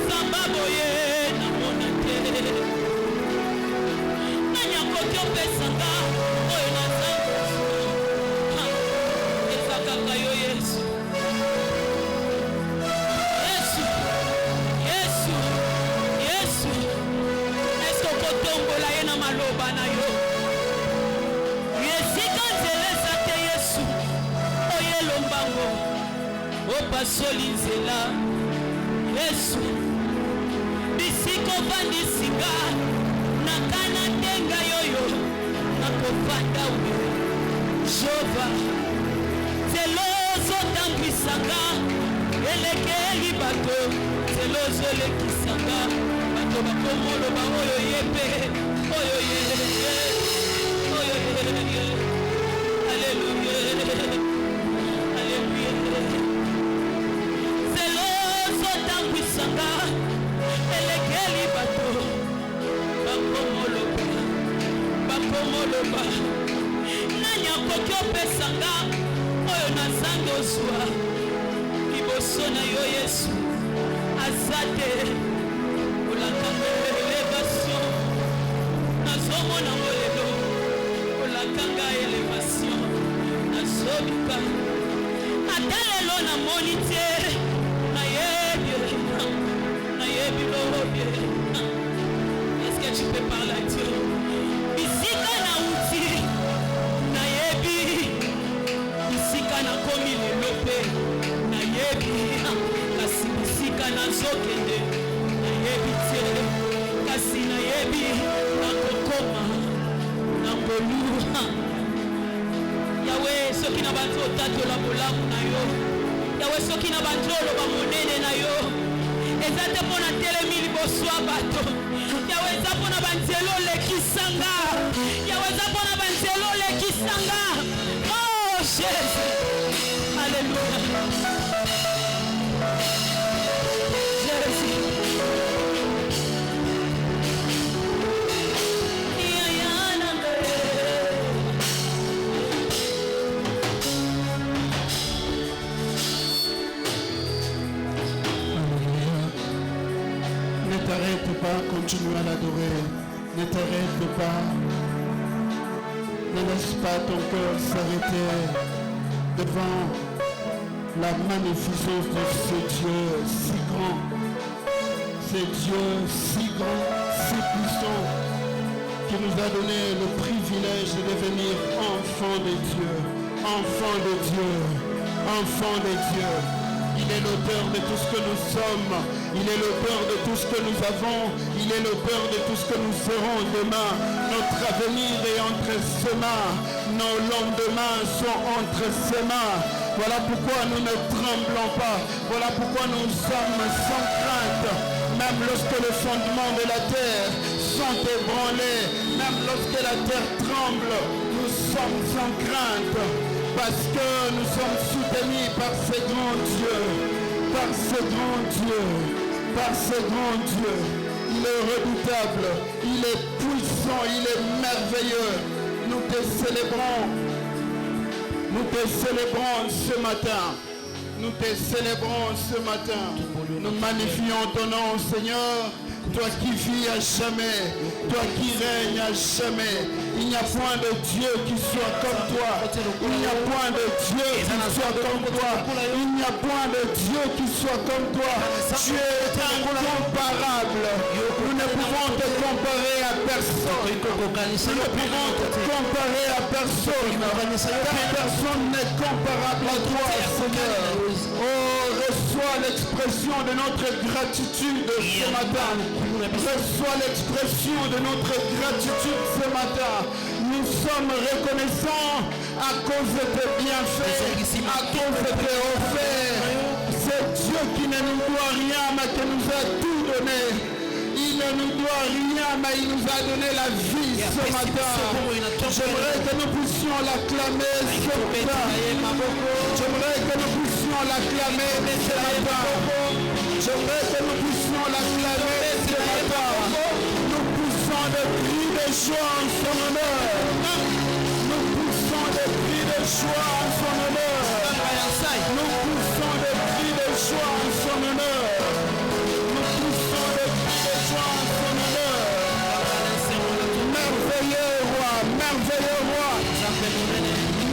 Samba boye monate. Nanya koto pesanga oyo na samba. Ezakaka yo Yesu. Est-ce que kotombola ye na maloba na yo? Yesika nzela eza te Yesu oye lombango opasoli nzela Yesu bisika ovandisika nakana ndenga yoyo nakofanda we Jehova nzela ozotambwisanga elekeli bato nzela ozolekisanga bato bakomoloba oyo ye mpe oyo ye Alléluia nzela ozotambwisanga elekeli bato bakomoloba nani akoki opesanga oyo nazangi ozwa liboso na yo Yesu aza te olakanga elevation nazomona ngo lelo olakanga elevation nazobika ata lelo namoni te nayebi lobie. Est-ce que tu peux parler à Dieu? Bisika na uti nayebi bisika na komi lelo pe nayebi kasi bisika nazokende nayebi te kasi nayebi nakokoma nangolu Yawe soki na bantu otatola bolamu na yo Yawe soki na bantu oloba monene na yo eza te mpo na telemi liboso ya bato Yawe eza mpo na banzela olekisanga Yawe eza mpo na banzela olekisanga Oh Jésus Alléluia Jésus Ne t'arrête pas, continue à l'adorer. Ne t'arrête pas. Ne laisse pas ton cœur s'arrêter devant la magnificence de ce Dieu si grand. Ce Dieu si grand, si puissant, qui nous a donné le privilège de devenir enfants de Dieu. Enfants de Dieu. Enfants de Dieu. Il est l'auteur de tout ce que nous sommes. Il est l'auteur de tout ce que nous avons. Il est l'auteur de tout ce que nous serons demain. Notre avenir est entre ses mains. Nos lendemains sont entre ses mains. Voilà pourquoi nous ne tremblons pas. Voilà pourquoi nous sommes sans crainte. Même lorsque les fondements de la terre sont ébranlés, même lorsque la terre tremble, nous sommes sans crainte. parce que nous sommes soutenus par ce grand Dieu, par ce grand Dieu, par ce grand Dieu. Il est redoutable, il est puissant, il est merveilleux. Nous te célébrons ce matin. Nous te célébrons ce matin. Nous magnifions ton nom, Seigneur. Toi qui vis à jamais, toi qui règnes à jamais. Il n'y a point de Dieu qui soit comme toi. Il n'y a point de Dieu qui soit comme toi. Il n'y a point de Dieu qui soit comme toi. Tu es incomparable. Nous ne pouvons te comparer à personne. Nous ne pouvons te comparer à personne. Car personne n'est comparable à toi, Seigneur. Oh, reçois l'expression de notre gratitude ce matin. Reçois l'expression de notre gratitude ce matin. Nous sommes reconnaissants à cause de tes bienfaits, à cause de tes offerts. C'est Dieu qui ne nous doit rien, mais qui nous a tout donné. Il ne nous doit rien, mais il nous a donné la vie ce matin. J'aimerais que nous puissions l'acclamer ce matin. J'aimerais que nous puissions l'acclamer ce matin. J'aimerais que nous puissions l'acclamer ce matin. Nous poussons des cris de joie en son honneur. Nous poussons des cris de joie en son honneur. Nous poussons des cris de joie en son honneur. Nous poussons des cris de joie en son honneur. Merveilleux roi, merveilleux roi.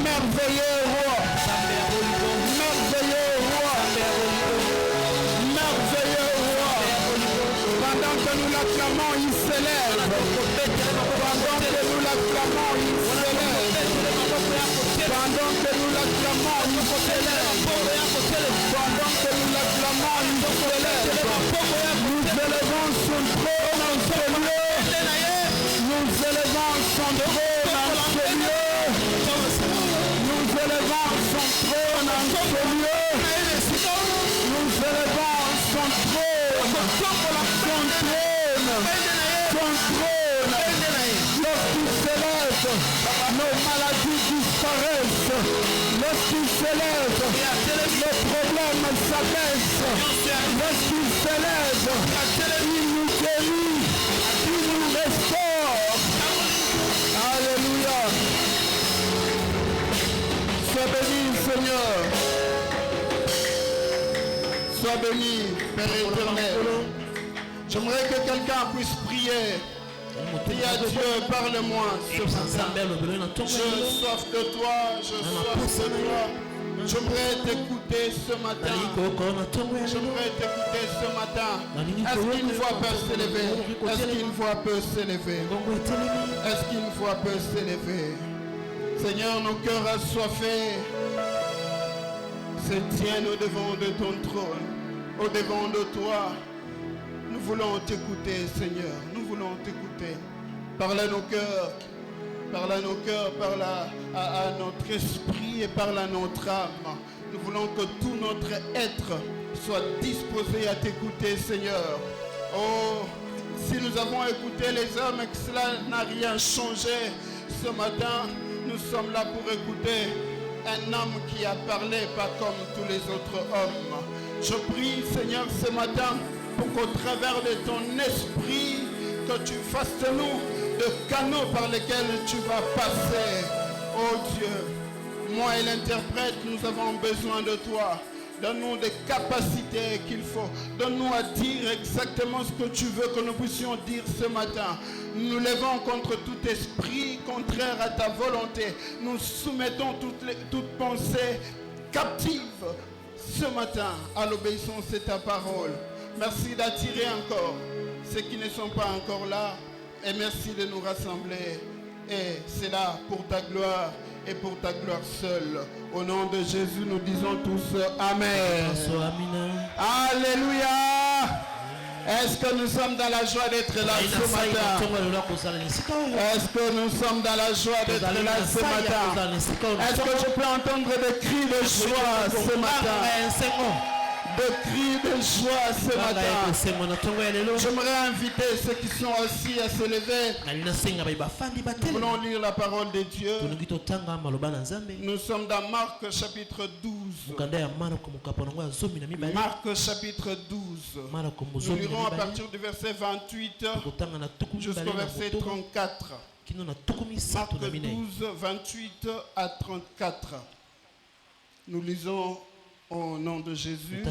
Merveilleux roi. Merveilleux roi. Merveilleux roi. Pendant que nous l'acclamons, il s'élève. Pendant que nous l'acclamons, il s'élève. Pendant que nous l'acclamons, il s'élève. Pendant que nous l'acclamons, il s'élève. Nous élevons son trône en ce lieu. Nous élevons son trône en ce lieu. Nous élevons son trône en ce lieu. Nous élevons son trône. Son trône. Lorsqu'il s'élève, nos maladies disparaissent. Lorsqu'il s'élève, les problèmes s'abaissent. Lorsqu'il s'élève, il nous guérit, il nous restaure. Alléluia. Sois béni, Seigneur. Sois béni, Père éternel. J'aimerais que quelqu'un puisse prier. Dis à Dieu, parle-moi ce matin. Je soif de toi, je soif de toi. J'aimerais t'écouter ce matin. J'aimerais t'écouter ce matin. Est-ce qu'une voix peut s'élever? Est-ce qu'une voix peut s'élever? Est-ce qu'une voix peut s'élever? Seigneur, nos cœurs assoiffés se tiennent au-devant de ton trône, au-devant de toi. Nous voulons t'écouter, Seigneur. Nous voulons t'écouter. Parle à nos cœurs. Parle à nos cœurs, parle à notre esprit et parle à notre âme. Nous voulons que tout notre être soit disposé à t'écouter, Seigneur. Oh, si nous avons écouté les hommes et que cela n'a rien changé, ce matin, nous sommes là pour écouter un homme qui a parlé, pas comme tous les autres hommes. Je prie, Seigneur, ce matin, pour qu'au travers de ton esprit, que tu fasses de nous de canaux par lesquels tu vas passer. Oh Dieu, moi et l'interprète, nous avons besoin de toi. Donne-nous des capacités qu'il faut. Donne-nous à dire exactement ce que tu veux que nous puissions dire ce matin. Nous levons contre tout esprit contraire à ta volonté. Nous soumettons toute pensée captive ce matin à l'obéissance de ta parole. Merci d'attirer encore ceux qui ne sont pas encore là. Et merci de nous rassembler. Et c'est là pour ta gloire et pour ta gloire seule. Au nom de Jésus, nous disons tous Amen. Alléluia. Est-ce que nous sommes dans la joie d'être là ce matin? Est-ce que nous sommes dans la joie d'être là ce matin? Est-ce que je peux entendre des cris de joie ce matin? de cris de joie ce matin. J'aimerais inviter ceux qui sont assis à se lever. Nous voulons lire la parole de Dieu. Nous sommes dans Marc chapitre 12. Marc chapitre 12. Nous lirons à partir du verset 28 jusqu'au verset 34. Marc 12, 28 à 34. Nous lisons au nom de Jésus.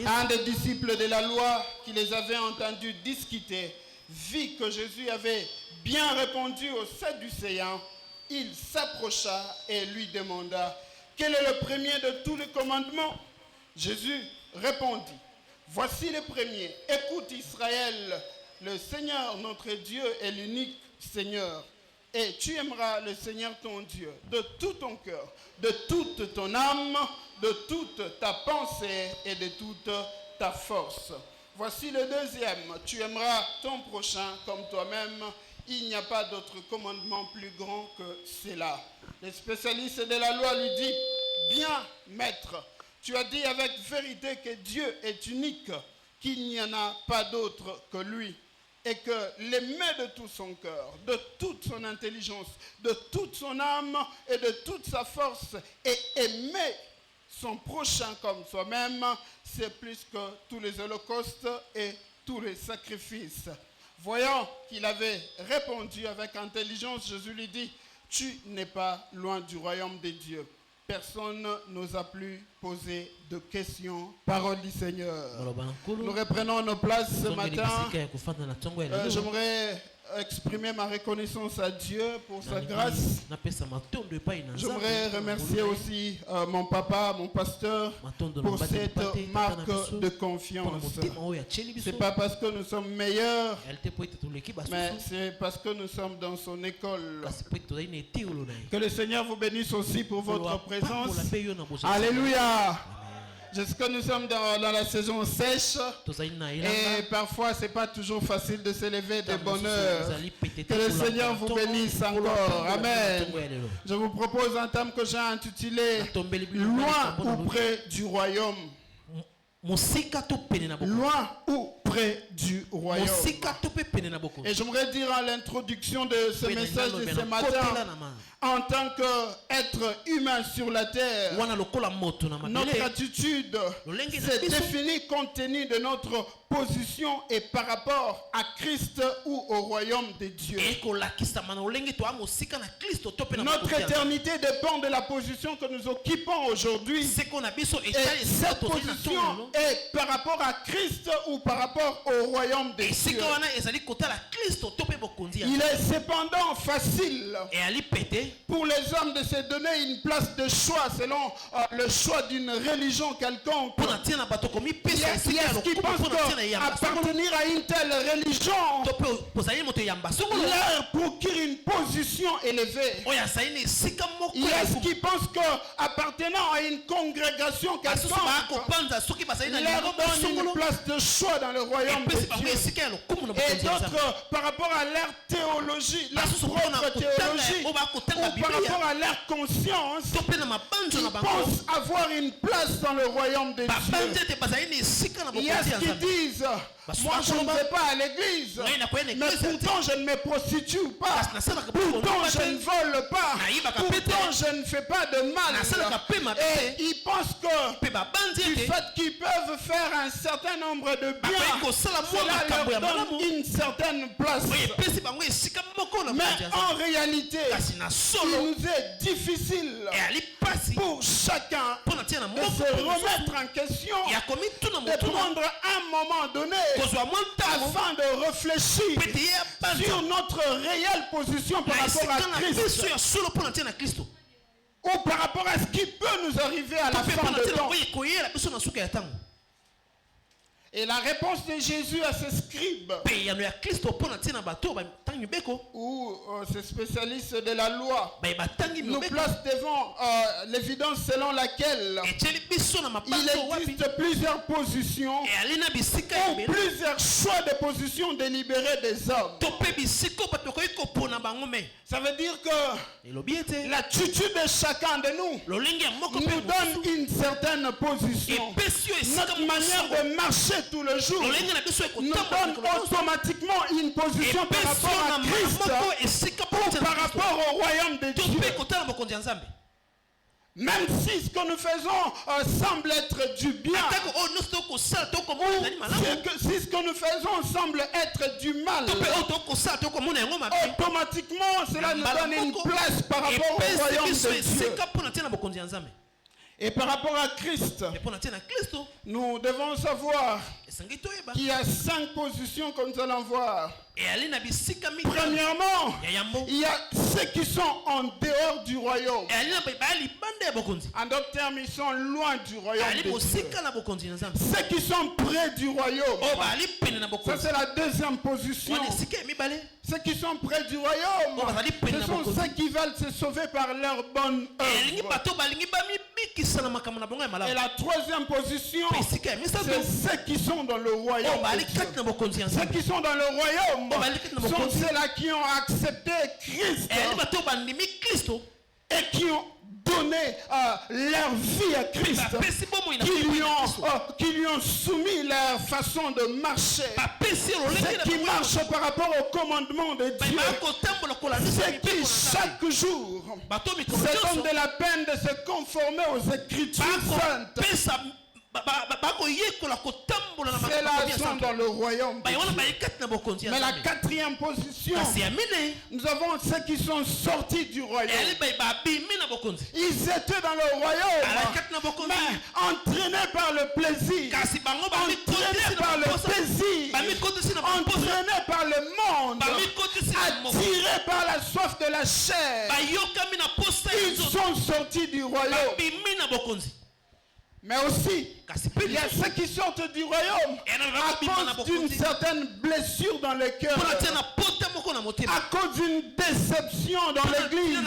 Un des disciples de la loi qui les avait entendus discuter vit que Jésus avait bien répondu aux Sadducéens. Il s'approcha et lui demanda: quel est le premier de tous les commandements? Jésus répondit: voici le premier. Écoute Israël, le Seigneur notre Dieu est l'unique Seigneur. Et tu aimeras le Seigneur ton Dieu de tout ton cœur, de toute ton âme, de toute ta pensée et de toute ta force. Voici le deuxième. Tu aimeras ton prochain comme toi-même. Il n'y a pas d'autre commandement plus grand que cela. Les spécialistes de la loi lui disent: bien, maître, tu as dit avec vérité que Dieu est unique, qu'il n'y en a pas d'autre que lui, et que l'aimer de tout son cœur, de toute son intelligence, de toute son âme et de toute sa force, et aimer son prochain comme soi-même, c'est plus que tous les holocaustes et tous les sacrifices. Voyant qu'il avait répondu avec intelligence, Jésus lui dit: tu n'es pas loin du royaume de Dieu. Personne n'osa plus poser de questions. Parole du Seigneur. Nous reprenons nos places ce matin. J'aimerais exprimer ma reconnaissance à Dieu pour sa grâce. J'aimerais remercier aussi mon papa, mon pasteur, pour cette marque de confiance. Ce n'est pas parce que nous sommes meilleurs, mais c'est parce que nous sommes dans son école. Que le Seigneur vous bénisse aussi pour votre présence. Alléluia. Est-ce que nous sommes dans la saison sèche et parfois c'est pas toujours facile de se lever de bonne heure. Que le Seigneur vous bénisse encore. Amen. Je vous propose un thème que j'ai intitulé Loin ou près du royaume. Loin ou près du royaume. Et j'aimerais dire à l'introduction de ce message de ce matin, en tant qu'être humain sur la terre, notre attitude se définit compte tenu de notre position et par rapport à Christ ou au royaume de Dieu. Notre éternité dépend de la position que nous occupons aujourd'hui. Et cette position est par rapport à Christ ou par rapport au royaume de Dieu. Il est cependant facile pour les hommes de se donner une place de choix selon le choix d'une religion quelconque. Il y a ce qui pensent qu'appartenir à une telle religion leur procure une position élevée. Il y a ce qui pensent qu'appartenant à une congrégation quelconque leur donne une place de choix dans le royaume de Dieu. Et d'autres, par rapport à leur théologie, leur propre théologie, ou par rapport à leur conscience, ils pensent avoir une place dans le royaume de Dieu. Il y a ce qu'ils disent: moi je ne vais pas à l'église, mais pourtant je ne me prostitue pas, pourtant je ne vole pas, pourtant je ne fais pas de mal. Et ils pensent que du fait qu'ils peuvent faire un certain nombre de biens, cela leur donne une certaine place. Mais en réalité, il nous est difficile pour chacun de se remettre en question, de prendre un moment donné afin de réfléchir sur notre réelle position par rapport à Christ ou par rapport à ce qui peut nous arriver à la fin de temps. Et la réponse de Jésus à ces scribes où ces spécialistes de la loi nous placent devant l'évidence selon laquelle il existe plusieurs positions ou plusieurs choix de positions délibérées des hommes. Ça veut dire que l'attitude de chacun de nous nous donne une certaine position. Notre manière de marcher tout le jour nous donne automatiquement une position par rapport à Christ ou par rapport au royaume de Dieu. Même si ce que nous faisons semble être du bien, si ce que nous faisons semble être du mal, automatiquement cela nous donne une place par rapport au royaume de Dieu. Et par rapport à Christ, nous devons savoir qu'il y a 5 positions que nous allons voir. Premièrement, il y a ceux qui sont en dehors du royaume. En d'autres termes, ils sont loin du royaume de Dieu. Ceux qui sont près du royaume. Ça, c'est la deuxième position. Ceux qui sont près du royaume, ce sont ceux qui veulent se sauver par leur bonne œuvre. Et la troisième position, c'est ceux qui sont dans le royaume de Dieu. Ceux qui sont dans le royaume sont ceux-là qui ont accepté Christ et qui ont donné leur vie à Christ, qui lui ont soumis leur façon de marcher. Ceux qui marchent par rapport au commandement de Dieu, ceux qui chaque jour se donnent de la peine de se conformer aux Écritures saintes. Ceux-là sont dans le royaume de Dieu. Mais la quatrième position, nous avons ceux qui sont sortis du royaume. Ils étaient dans le royaume, mais entraînés par le plaisir, entraînés par le désir, entraînés par le monde, attirés par la soif de la chair. Ils sont sortis du royaume. Mais aussi, il y a ceux qui sortent du royaume à cause d'une certaine blessure dans le cœur, à cause d'une déception dans l'église.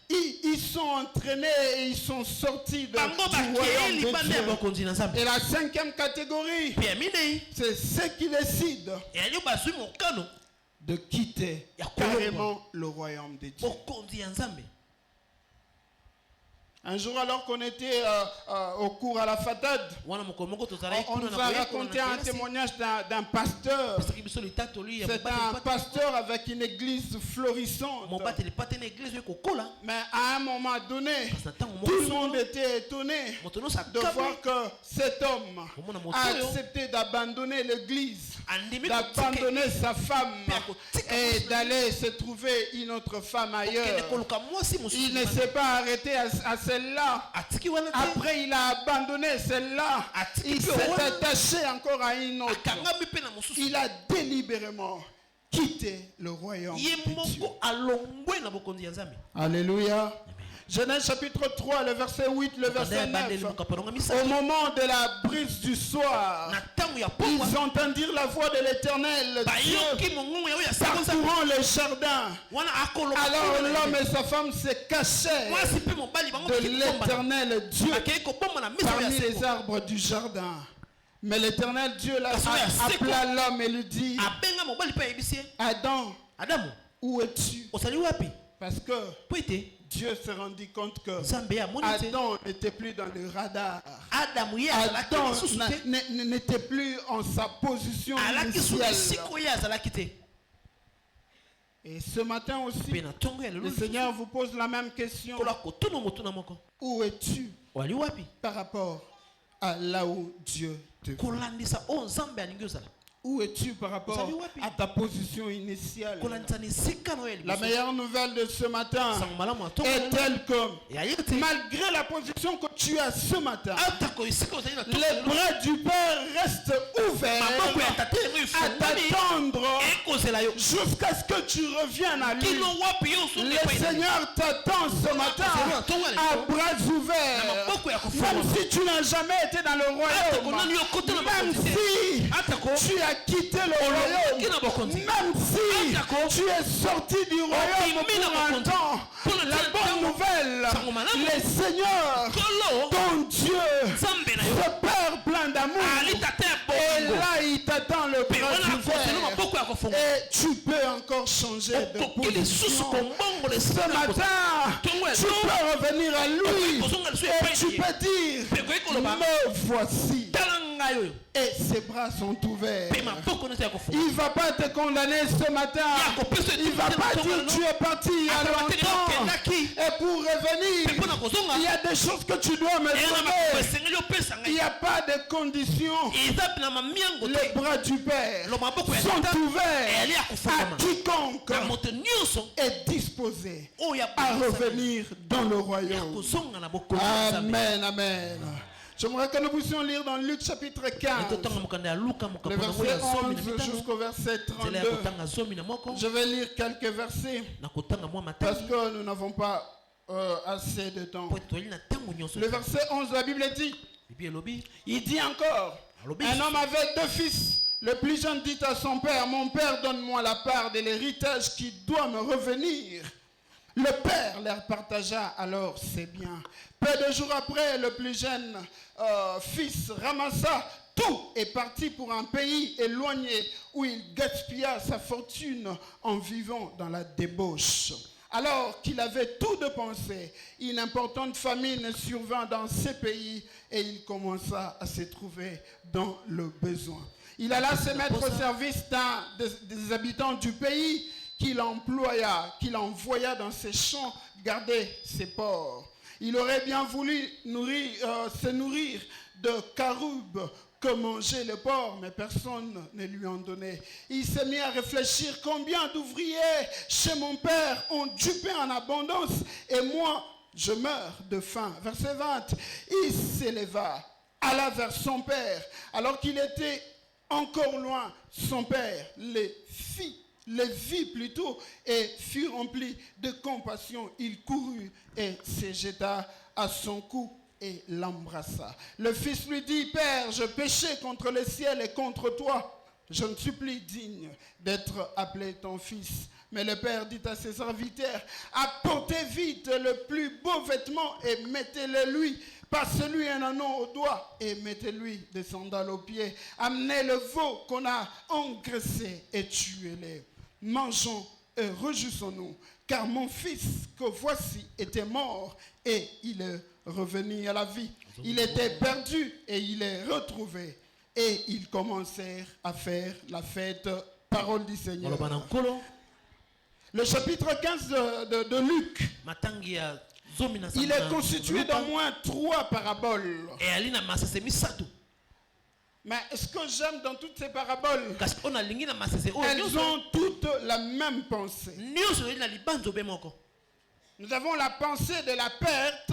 Ils sont entraînés et ils sont sortis du royaume de Dieu. Et la cinquième catégorie, c'est ceux qui décident de quitter carrément le royaume de Dieu. Un jour, alors qu'on était au cours à la fatade, on nous a raconté un témoignage d'un pasteur. C'est un pasteur avec une église florissante. Mais à un moment donné, tout le monde était étonné de voir que cet homme a accepté d'abandonner l'église, d'abandonner sa femme et d'aller se trouver une autre femme ailleurs. Il ne s'est pas arrêté à celle-là. Après, il a abandonné celle-là. Il s'est attaché encore à une autre. Il a délibérément quitté le royaume de Dieu. Alléluia. Genèse chapitre 3, le verset 8, le verset 9. Au moment de la brise du soir, ils entendirent la voix de l'Éternel Dieu parcourant le jardin. Alors l'homme et sa femme se cachaient de l'Éternel Dieu parmi les arbres du jardin. Mais l'Éternel Dieu appela l'homme et lui dit: Adam, où es-tu? Parce que Dieu s'est rendu compte que Adam n'était plus dans le radar. Adam n'était plus en sa position initiale. Et ce matin aussi, le Seigneur vous pose la même question. Où es-tu par rapport à là où Dieu te veut? Où es-tu par rapport à ta position initiale? La meilleure nouvelle de ce matin est telle que malgré la position que tu as ce matin, les bras du Père restent ouverts à t'attendre jusqu'à ce que tu reviennes à lui. Le Seigneur t'attend ce matin à bras ouverts. Même si tu n'as jamais été dans le royaume, même si tu as quitté le royaume, même si tu es sorti du royaume pour un temps, la bonne nouvelle, le Seigneur, ton Dieu, ce Père plein d'amour, et là il t'attend le bras ouvert. Et tu peux encore changer de position. Ce matin, tu peux revenir à lui et tu peux dire, me voici. Et ses bras sont ouverts. Il ne va pas te condamner ce matin. Il ne va pas dire tu es parti il y a longtemps. Et pour revenir, il y a des choses que tu dois me donner. Il n'y a pas de conditions. Les bras du Père sont ouverts à quiconque est disposé à revenir dans le royaume. Amen, amen. J'aimerais que nous puissions lire dans Luc chapitre 15, le verset 11 jusqu'au verset 32. Je vais lire quelques versets parce que nous n'avons pas assez de temps. Le verset 11, la Bible dit, il dit encore, un homme avait 2 fils. Le plus jeune dit à son père, mon père, donne-moi la part de l'héritage qui doit me revenir. Le père leur partagea alors ses biens. Peu de jours après, le plus jeune fils ramassa tout et partit pour un pays éloigné où il gaspilla sa fortune en vivant dans la débauche. Alors qu'il avait tout dépensé, une importante famine survint dans ces pays et il commença à se trouver dans le besoin. Il alla se mettre au service des habitants du pays qu'il envoya dans ses champs garder ses porcs. Il aurait bien voulu se nourrir de caroubes que mangeaient les porcs, mais personne ne lui en donnait. Il s'est mis à réfléchir, combien d'ouvriers chez mon père ont du pain en abondance et moi je meurs de faim. Verset 20, il s'éleva, alla vers son père, alors qu'il était encore loin. Son père les vit plutôt et fut rempli de compassion. Il courut et se jeta à son cou et l'embrassa. Le fils lui dit, Père, je péchais contre le ciel et contre toi. Je ne suis plus digne d'être appelé ton fils. Mais le père dit à ses serviteurs, apportez vite le plus beau vêtement et mettez-le lui. Passez-lui un anneau au doigt et mettez-lui des sandales aux pieds. Amenez le veau qu'on a engraissé et tuez-le. Mangeons et réjouissons-nous, car mon fils que voici était mort et il est revenu à la vie. Il était perdu et il est retrouvé. Et ils commencèrent à faire la fête. Parole du Seigneur. Le chapitre 15 de Luc, il est constitué d'au moins 3 paraboles. Mais ce que j'aime dans toutes ces paraboles, elles ont toutes la même pensée. Nous avons la pensée de la perte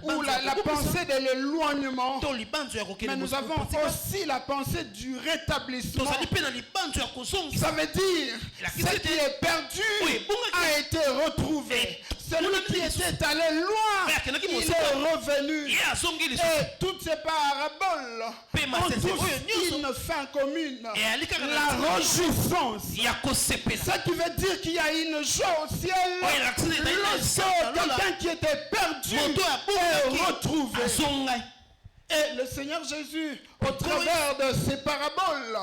ou la pensée de l'éloignement, mais nous avons aussi la pensée du rétablissement. Ça veut dire ce qui est perdu a été retrouvé. Celui qui était allé loin, il est revenu. Et toutes ces paraboles ont tous une fin commune, la réjouissance. Ce qui veut dire qu'il y a une joie au ciel. Quelqu'un qui était perdu est retrouvé. Et le Seigneur Jésus, au travers de ces paraboles,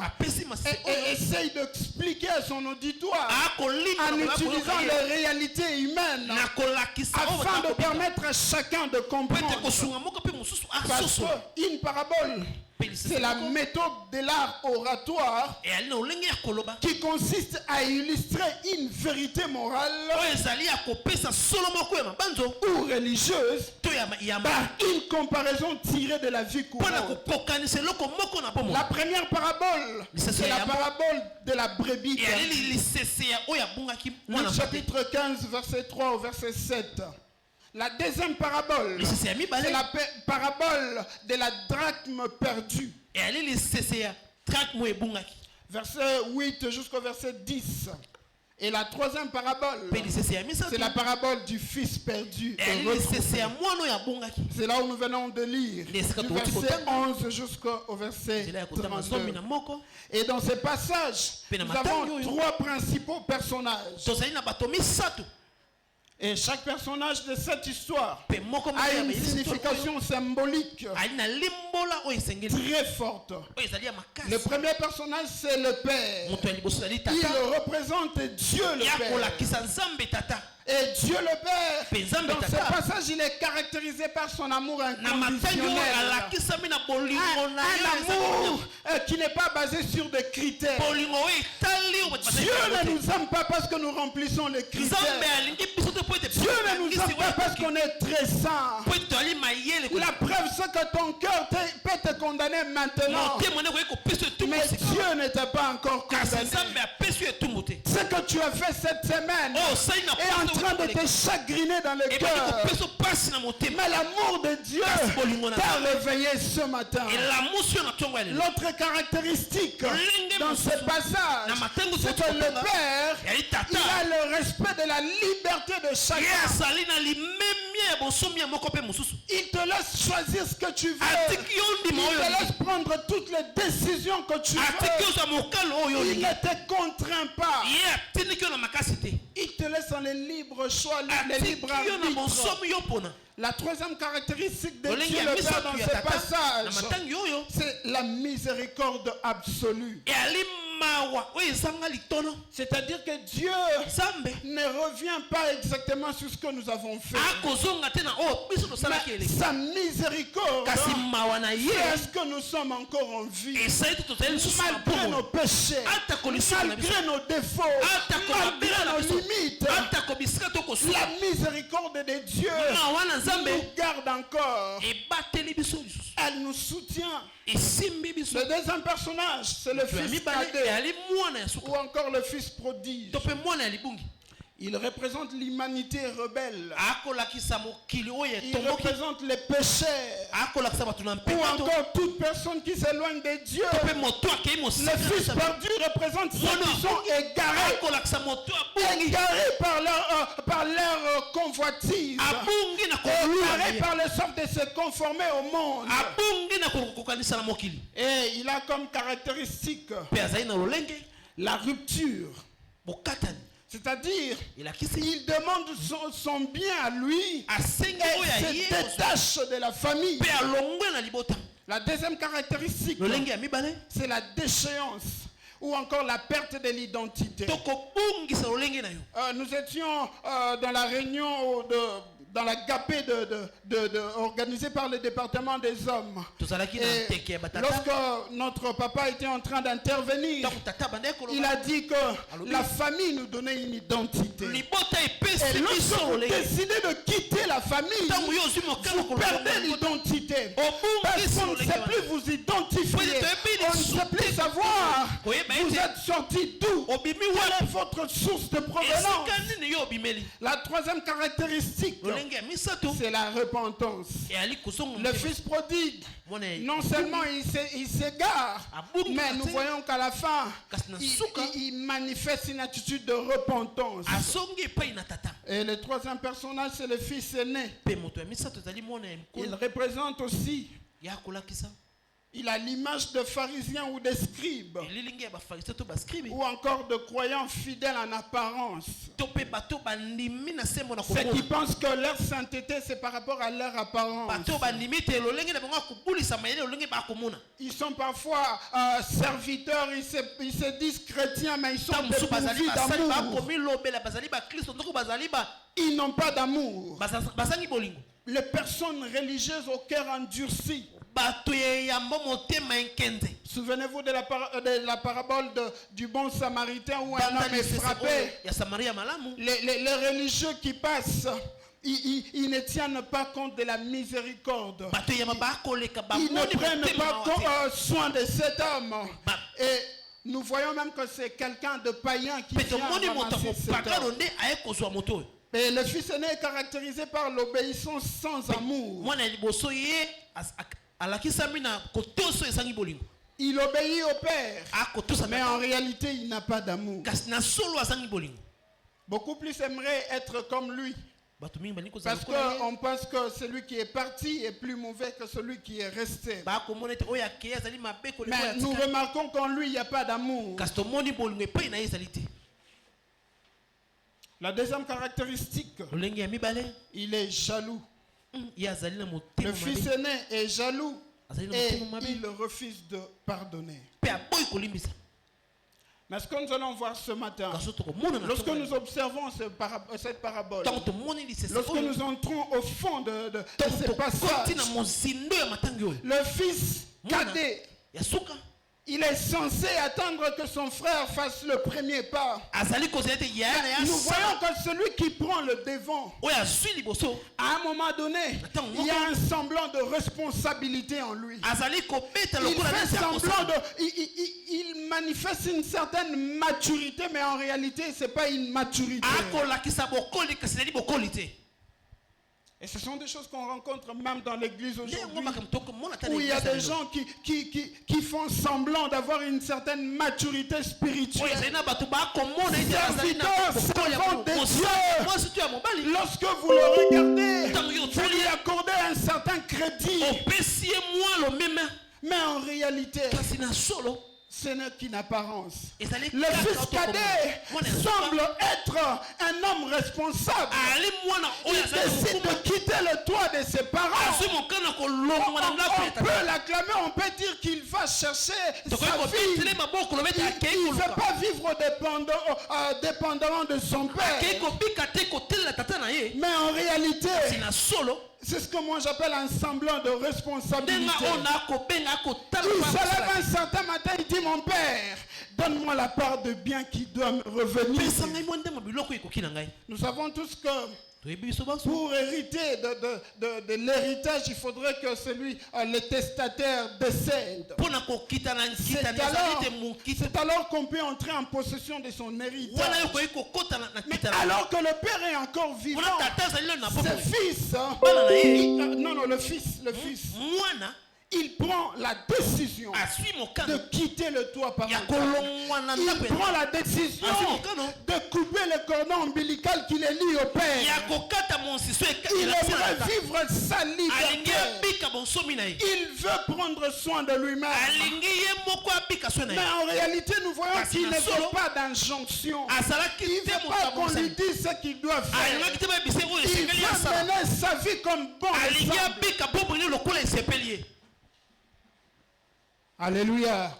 essaye d'expliquer à son auditoire en utilisant les réalités humaines afin de permettre à chacun de comprendre. Parce qu'une parabole, c'est la méthode de l'art oratoire qui consiste à illustrer une vérité morale ou religieuse par une comparaison tirée de la vie courante. La première parabole, c'est la parabole de la brebis. Luc chapitre 15, verset 3 au verset 7. La deuxième parabole, c'est la parabole de la drachme perdue. Verset 8 jusqu'au verset 10. Et la troisième parabole, c'est la parabole du fils perdu. C'est là où nous venons de lire, du verset 11 jusqu'au verset 32. Et dans ce passage, nous avons trois principaux personnages. Et chaque personnage de cette histoire a une signification symbolique très forte. Le premier personnage, c'est le Père. Il représente Dieu le Père. Et Dieu le Père, dans ce passage, il est caractérisé par son amour inconditionnel. Un amour qui n'est pas basé sur des critères. Dieu ne nous aime pas parce que nous remplissons les critères. Dieu ne nous aime pas parce qu'on est très saint. La preuve, c'est que ton cœur peut te condamner maintenant. Mais Dieu n'était pas encore condamné. Ce que tu as fait cette semaine est en train de te chagriner dans le cœur. Mais l'amour de Dieu t'a réveillé ce matin. L'autre caractéristique dans ce passage, c'est que le Père, il a le respect de la liberté de chacun. Il te laisse choisir ce que tu veux. Il te laisse prendre toutes les décisions que tu veux. Il ne te contraint pas. Il te laisse dans les libres choix, les libres arbitres. La troisième caractéristique de Dieu le Père dans ce passage, c'est la miséricorde absolue. C'est-à-dire que Dieu ne revient pas exactement sur ce que nous avons fait. Mais sa miséricorde, c'est ce que nous sommes encore en vie. Malgré nos péchés, malgré nos défauts, malgré nos limites, la miséricorde de Dieu nous garde encore. Elle nous soutient. Le deuxième personnage, c'est le fils cadet ou encore le fils prodige. Il représente l'humanité rebelle. Il représente les pécheurs. Ou encore toute personne qui s'éloigne de Dieu. Le fils perdu représente ceux qui sont égarés. Égarés par leur convoitise. Égarés par le sort de se conformer au monde. Et il a comme caractéristique la rupture. C'est-à-dire, il demande son bien à lui et se détache de la famille. La deuxième caractéristique, c'est la déchéance ou encore la perte de l'identité. Nous étions dans la réunion dans la GAPé organisée par le département des hommes. Et lorsque notre papa était en train d'intervenir, il a dit que la famille nous donnait une identité. Et lorsque vous décidez de quitter la famille, vous perdez l'identité. Parce qu'on ne sait plus vous identifier. On ne sait plus savoir vous êtes sorti d'où. Quelle est votre source de provenance. La troisième caractéristique, c'est la repentance. Le fils prodigue, non seulement il s'égare, mais nous voyons qu'à la fin, il manifeste une attitude de repentance. Et le troisième personnage, c'est le fils aîné. Il représente aussi, il a l'image de pharisiens ou de scribes, ou encore de croyants fidèles en apparence. Ceux qui pensent que leur sainteté c'est par rapport à leur apparence. Ils sont parfois serviteurs, ils se disent chrétiens, mais ils sont dépourvus d'amour. Ils n'ont pas d'amour. Les personnes religieuses au cœur endurci. Souvenez-vous de la parabole du bon samaritain où un homme est frappé. Les religieux qui passent, ils ne tiennent pas compte de la miséricorde. Ils ne prennent pas soin de cet homme. Et nous voyons même que c'est quelqu'un de païen qui vient ramasser cet homme. Et le fils aîné est caractérisé par l'obéissance sans amour. Il obéit au Père. Mais en réalité, il n'a pas d'amour. Beaucoup plus aimeraient être comme lui. Parce qu'on pense que celui qui est parti est plus mauvais que celui qui est resté. Mais nous remarquons qu'en lui, il n'y a pas d'amour. La deuxième caractéristique, il est jaloux. Le fils aîné est jaloux et il refuse de pardonner. Mais ce que nous allons voir ce matin, lorsque nous observons cette parabole, lorsque nous entrons au fond de ce passage, le fils cadet, il est censé attendre que son frère fasse le premier pas. Nous voyons que celui qui prend le devant, à un moment donné, il y a un semblant de responsabilité en lui. Il fait semblant il manifeste une certaine maturité, mais en réalité, ce n'est pas une maturité. Et ce sont des choses qu'on rencontre même dans l'église aujourd'hui, où il y a des gens qui font semblant d'avoir une certaine maturité spirituelle. Serviteurs, servants de Dieu, lorsque vous le regardez, vous lui accordez un certain crédit. Mais en réalité, ce n'est qu'une apparence. Le fils cadet semble être un homme responsable. Il décide de quitter le toit de ses parents. On peut l'acclamer, on peut dire qu'il va chercher sa fille. Il ne veut pas vivre dépendamment de son père. Mais en réalité, c'est ce que moi j'appelle un semblant de responsabilité. Il se lève un certain matin, il dit: mon père, donne-moi la part de bien qui doit me revenir. Nous savons tous que pour hériter de l'héritage, il faudrait que le testataire décède. C'est alors qu'on peut entrer en possession de son héritage. Mais alors que le père est encore vivant, ses fils, le fils, il prend la décision de quitter le toit parental. Il prend la décision de couper le cordon ombilical qui les lie au Père. Il aimerait vivre sa liberté. Il veut prendre soin de lui-même. Mais en réalité, nous voyons qu'il ne veut pas d'injonction. Il ne veut pas qu'on lui dise ce qu'il doit faire. Il veut mener sa vie comme bon exemple. Alléluia.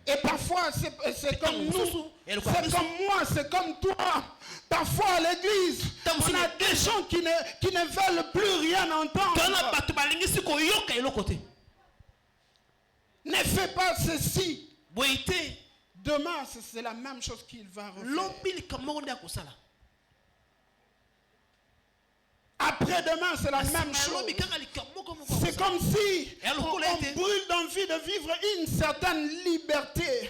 Et parfois, c'est comme nous, c'est comme moi, c'est comme toi. Parfois à l'église, on a des gens qui ne veulent plus rien entendre. Ne fais pas ceci. Demain, c'est la même chose qu'il va refaire. Après-demain, c'est la même chose. C'est comme si on brûle d'envie de vivre une certaine liberté.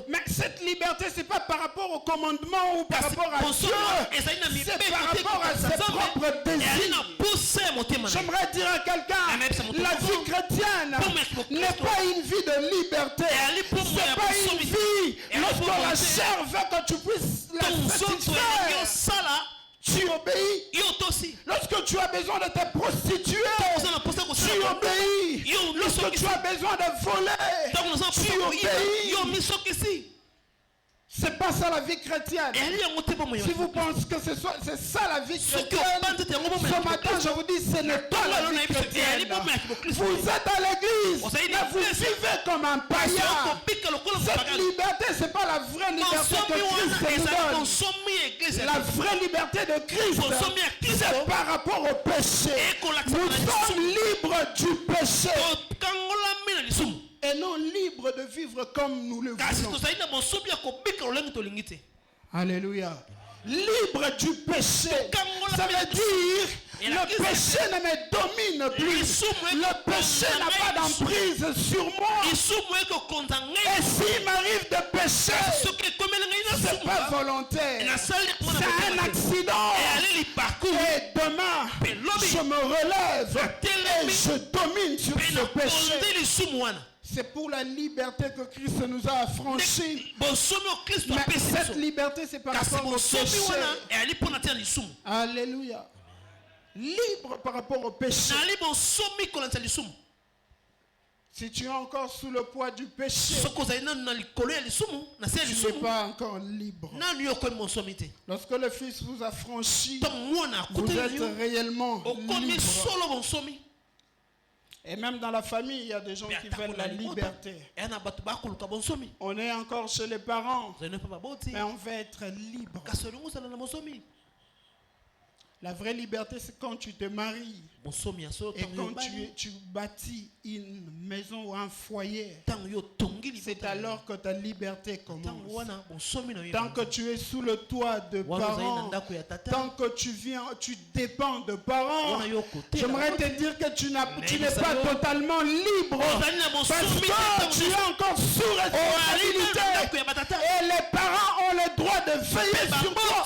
Mais cette liberté, ce n'est pas par rapport au commandement ou par rapport à Dieu. C'est par rapport à ses propres désirs. J'aimerais dire à quelqu'un, la vie chrétienne n'est pas une vie de liberté. Ce n'est pas une vie lorsque la chair veut que tu puisses la satisfaire. Tu obéis. Lorsque tu as besoin de te prostituer, tu obéis. Lorsque tu as besoin de voler, tu obéis. C'est pas ça la vie chrétienne. Si vous pensez que c'est ça la vie chrétienne, ce matin je vous dis, ce n'est pas la vie chrétienne. Vous êtes à l'église, mais vous vivez comme un païen. Cette liberté, ce n'est pas la vraie liberté que Christ nous donne. La vraie liberté de Christ, c'est par rapport au péché. Nous sommes libres du péché. Et non libre de vivre comme nous le voulons. Alléluia. Libre du péché. Ça veut dire le péché ne me domine plus. Le péché n'a pas d'emprise sur moi. Et s'il m'arrive de pécher, ce n'est pas volontaire. C'est un accident. Et demain, je me relève et je domine sur ce péché. C'est pour la liberté que Christ nous a affranchis. Mais cette liberté, c'est par rapport au péché. Alléluia. Libre par rapport au péché. Si tu es encore sous le poids du péché, tu n'es pas encore libre. Lorsque le Fils vous a franchi, vous êtes réellement libre. Et même dans la famille, il y a des gens qui veulent la liberté. On est encore chez les parents, mais on veut être libre. La vraie liberté, c'est quand tu te maries et quand tu bâtis une maison ou un foyer. C'est alors que ta liberté commence. Tant que tu es sous le toit de parents, tant que tu dépends de parents, j'aimerais te dire que tu n'es pas totalement libre. Parce que tu es encore sous responsabilité. Et les parents ont le droit de veiller sur toi.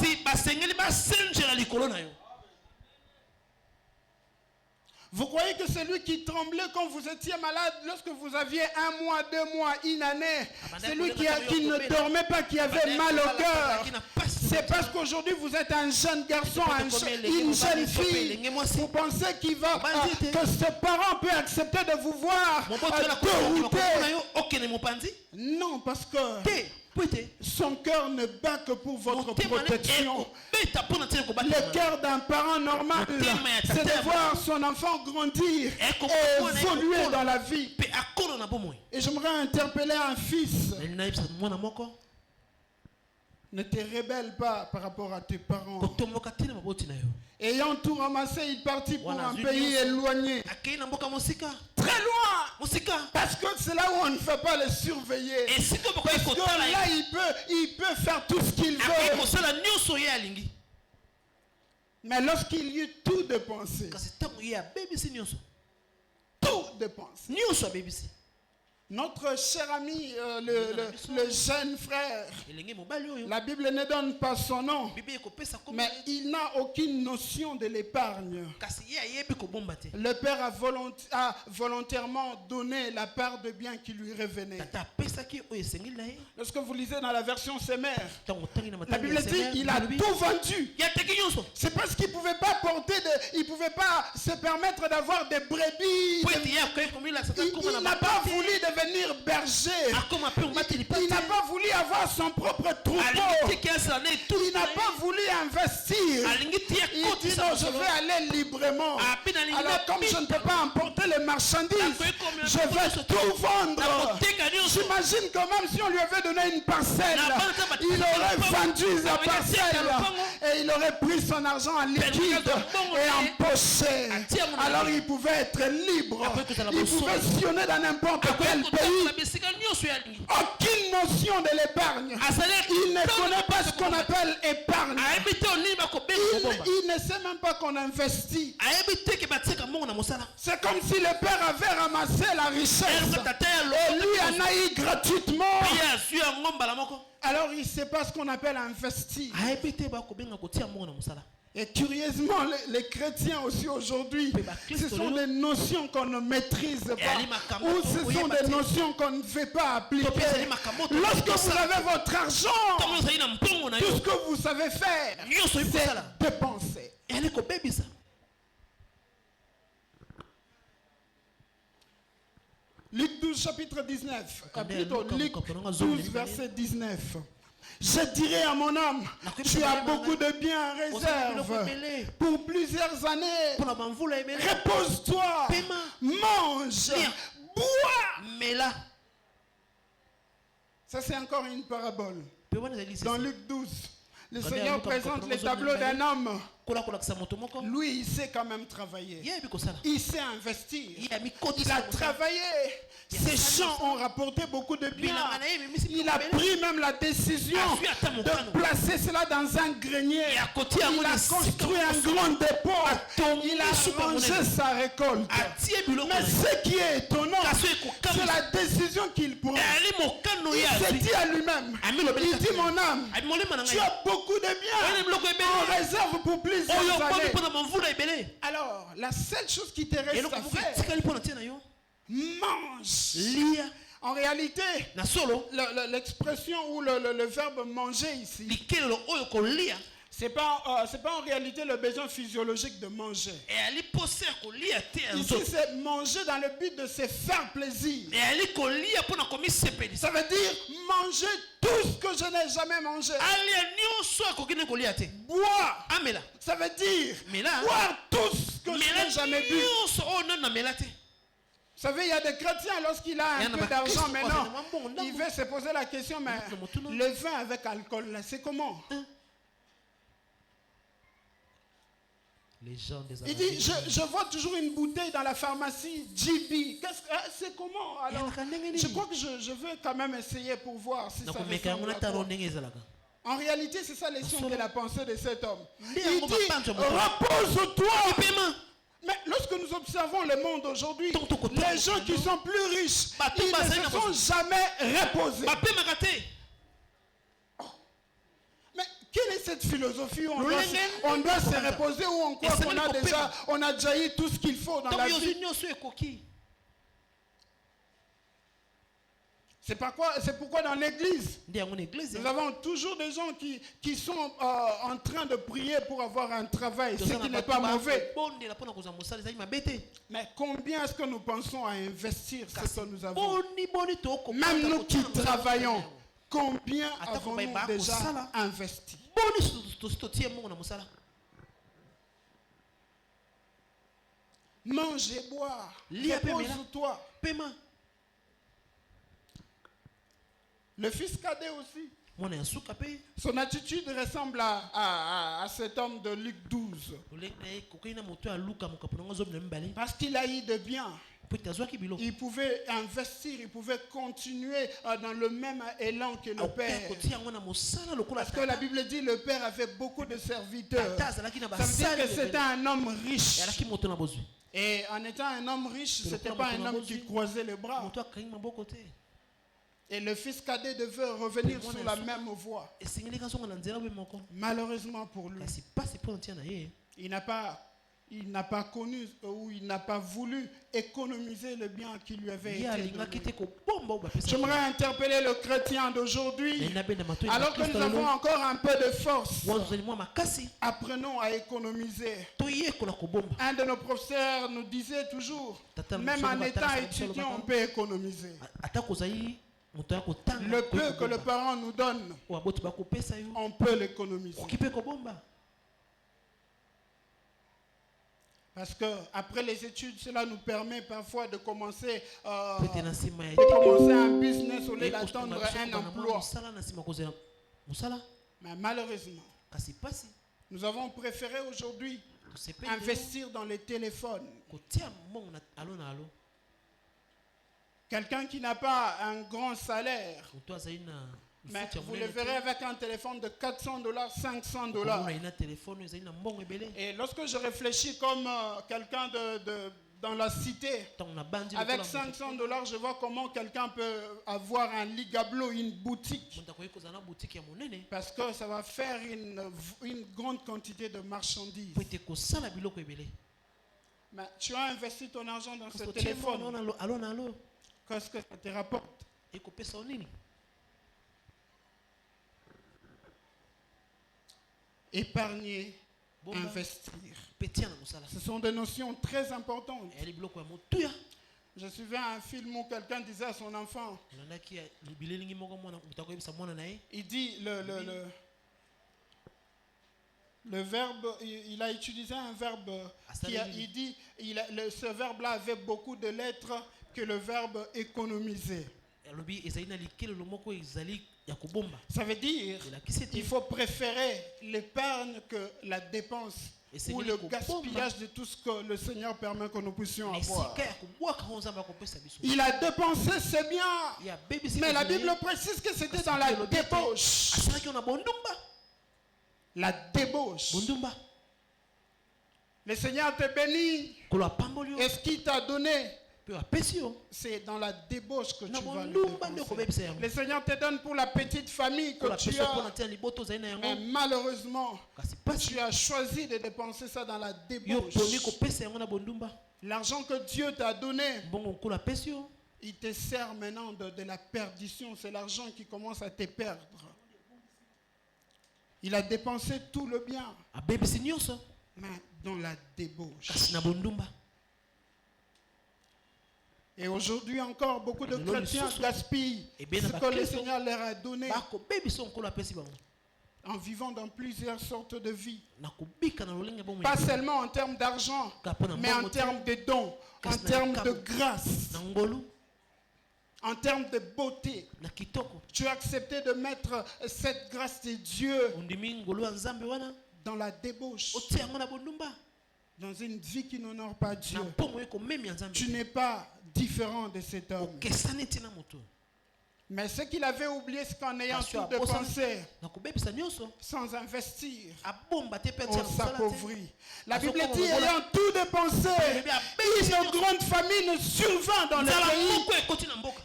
Vous croyez que celui qui tremblait quand vous étiez malade, lorsque vous aviez 1 mois, 2 mois, une année, celui qui ne dormait pas, qui avait mal au cœur, c'est parce qu'aujourd'hui vous êtes un jeune garçon, une jeune fille. Vous pensez que ce parent peut accepter de vous voir dérouté? Non, parce que son cœur ne bat que pour votre protection. Le cœur d'un parent normal, c'est de voir son enfant grandir et évoluer dans la vie. Et j'aimerais interpeller un fils. Ne te rébelle pas par rapport à tes parents. Ayant tout ramassé, il partit pour un pays éloigné. Très loin. Parce que c'est là où on ne fait pas le surveiller. Parce que là, il peut faire tout ce qu'il veut. Mais lorsqu'il y eut tout dépensé, tout dépensé, notre cher ami, le jeune frère, la Bible ne donne pas son nom, mais il n'a aucune notion de l'épargne. Le père a volontairement donné la part de bien qui lui revenait. Lorsque vous lisez dans la version Semer, la Bible dit qu'il a tout vendu. C'est parce qu'il ne pouvait pas il ne pouvait pas se permettre d'avoir des brebis. Il n'a pas voulu devenir berger. Il n'a pas voulu avoir son propre troupeau. Il n'a pas voulu investir. Il dit non, je vais aller librement. Alors comme je ne peux pas emporter les marchandises, je vais tout vendre. J'imagine que même si on lui avait donné une parcelle, il aurait vendu sa parcelle et il aurait pris son argent en liquide et empoché. Alors il pouvait être libre. Il pouvait sillonner dans n'importe quel pays. Aucune notion de l'épargne. Il ne connaît pas ce qu'on appelle épargne. Il ne sait même pas qu'on investit. C'est comme si le père avait ramassé la richesse et lui en a eu gratuitement. Alors il ne sait pas ce qu'on appelle investir. Et curieusement, les chrétiens aussi aujourd'hui, ce sont des notions qu'on ne maîtrise pas, ou ce sont des notions qu'on ne fait pas appliquer. Lorsque vous avez votre argent, tout ce que vous savez faire, c'est dépenser. Luc 12, chapitre 19, plutôt Luc 12, verset 19. Je dirai à mon âme, tu as beaucoup de biens en réserve pour plusieurs années. Repose-toi, mange, bois. Ça c'est encore une parabole. Dans Luc 12, le Seigneur présente les tableaux d'un homme. Lui, il sait quand même travailler. Il sait investir. Il a travaillé. Ses champs ont rapporté beaucoup de biens. Il a pris même la décision de placer cela dans un grenier. Il a construit un grand dépôt. Il a rangé sa récolte. Mais ce qui est étonnant, c'est la décision qu'il prend. Il s'est dit à lui-même, il dit mon âme, tu as beaucoup de biens en réserve pour plusieurs années. Alors, la seule chose qui te reste à faire, mange. En réalité, l'expression ou le verbe manger ici, c'est pas en réalité le besoin physiologique de manger. Ici, c'est manger dans le but de se faire plaisir. Ça veut dire manger tout ce que je n'ai jamais mangé. Boire. Ça veut dire boire tout ce que je n'ai jamais bu. Vous savez, il y a des chrétiens, lorsqu'il a un peu d'argent maintenant, il veut se poser la question, mais le vin avec alcool, là, c'est comment? Il dit, je vois toujours une bouteille dans la pharmacie GB. C'est comment? Alors, je crois que je veux quand même essayer pour voir si ça ressemble à quoi. En réalité, c'est ça l'essence de la pensée de cet homme. Il dit, repose-toi. Mais lorsque nous observons le monde aujourd'hui, les gens qui sont plus riches, ils ne se sont jamais reposés. Mais quelle est cette philosophie où on doit se reposer, où on croit qu'on a déjà eu tout ce qu'il faut dans la vie? C'est pourquoi dans l'église, nous avons toujours des gens qui sont en train de prier pour avoir un travail, ce qui n'est pas mauvais. Mais combien est-ce que nous pensons à investir ce que nous avons? Même nous qui travaillons, combien avons-nous déjà investi? Mange et bois, repose-toi. Le fils cadet aussi. Son attitude ressemble à cet homme de Luc 12. Parce qu'il a eu de bien. Il pouvait investir, il pouvait continuer dans le même élan que le père. Parce que la Bible dit que le père avait beaucoup de serviteurs. Ça veut dire que c'était un homme riche. Et en étant un homme riche, ce n'était pas un homme qui croisait les bras. Et le fils cadet devait revenir sur la même voie. Malheureusement pour lui, il n'a pas connu ou il n'a pas voulu économiser le bien qui lui avait été donné. J'aimerais interpeller le chrétien d'aujourd'hui. Alors que nous avons encore un peu de force, apprenons à économiser. Un de nos professeurs nous disait toujours, même en étant étudiant, on peut économiser. Le peu que le parent nous donne, on peut l'économiser. Parce qu'après les études, cela nous permet parfois de commencer un business au lieu d'attendre un emploi. Mais malheureusement, nous avons préféré aujourd'hui investir dans les téléphones. Quelqu'un qui n'a pas un grand salaire, mais vous le verrez avec un téléphone de $400, $500. Et lorsque je réfléchis comme quelqu'un dans la cité, avec $500, je vois comment quelqu'un peut avoir un ligablo, une boutique. Parce que ça va faire une grande quantité de marchandises. Mais tu as investi ton argent dans ce téléphone. Qu'est-ce que ça te rapporte? Épargner, investir. Ce sont des notions très importantes. Je suivais un film où quelqu'un disait à son enfant, il dit le verbe, il a utilisé un verbe, il dit, ce verbe-là avait beaucoup de lettres que le verbe économiser. Ça veut dire qu'il faut préférer l'épargne que la dépense ou le gaspillage de tout ce que le Seigneur permet que nous puissions avoir. Il a dépensé ses biens, mais la Bible précise que c'était dans la débauche. La débauche. Le Seigneur te bénit. Et ce qu'il t'a donné, c'est dans la débauche que tu vas le dépenser. Le Seigneur te donne pour la petite famille que tu as. Mais malheureusement, tu as choisi de dépenser ça dans la débauche. L'argent que Dieu t'a donné, il te sert maintenant de la perdition. C'est l'argent qui commence à te perdre. Il a dépensé tout le bien. Mais dans la débauche. Et aujourd'hui encore, beaucoup de chrétiens gaspillent ce que le Seigneur leur a donné en vivant dans plusieurs sortes de vies. Pas seulement en termes d'argent, mais en termes de dons, en termes de grâce, en termes de beauté. Tu as accepté de mettre cette grâce de Dieu dans la débauche, dans une vie qui n'honore pas Dieu. Tu n'es pas différent de cet homme. Mais ce qu'il avait oublié, c'est qu'en ayant tout dépensé, sans investir, on s'appauvrit. La Bible dit, ayant tout dépensé, une grande famine survint dans le pays.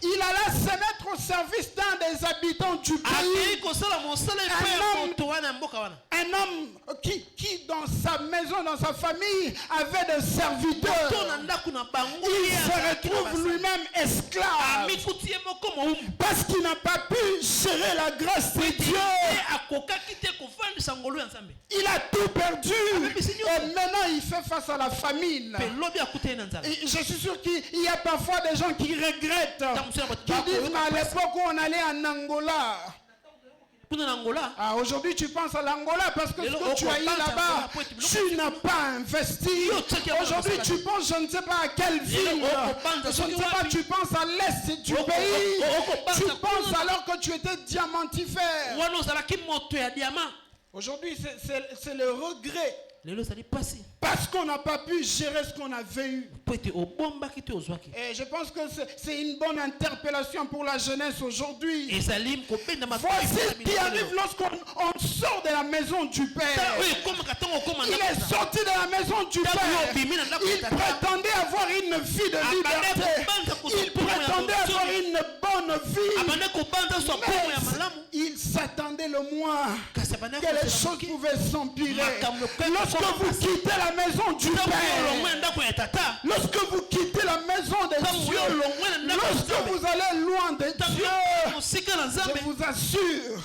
Il alla se mettre au service d'un des habitants du pays. Un homme qui dans sa maison, dans sa famille, avait des serviteurs. Il se retrouve lui-même esclave. Parce qu'il n'a pas pu gérer la grâce de Dieu. Il a tout perdu. Et maintenant il fait face à la famine. Et je suis sûr qu'il y a parfois des gens qui regrettent. Qui disent, mais à l'époque où on allait en Angola. Aujourd'hui tu penses à l'Angola parce que ce que tu as eu là-bas, tu n'as pas investi. Aujourd'hui tu penses, je ne sais pas à quelle ville, je ne sais pas, tu penses à l'est du pays. Tu penses alors que tu étais diamantifère. Aujourd'hui c'est le regret. Parce qu'on n'a pas pu gérer ce qu'on avait eu. Et je pense que c'est une bonne interpellation pour la jeunesse aujourd'hui. Voici ce qui arrive lorsqu'on sort de la maison du Père. Il est sorti de la maison du Père. Il prétendait avoir une vie de liberté. Il prétendait avoir une bonne vie. Mais il s'attendait le moins que les choses pouvaient s'empirer. Lorsque vous quittez la maison du Père, lorsque vous quittez la maison de Dieu, lorsque vous allez loin de Dieu, je vous assure,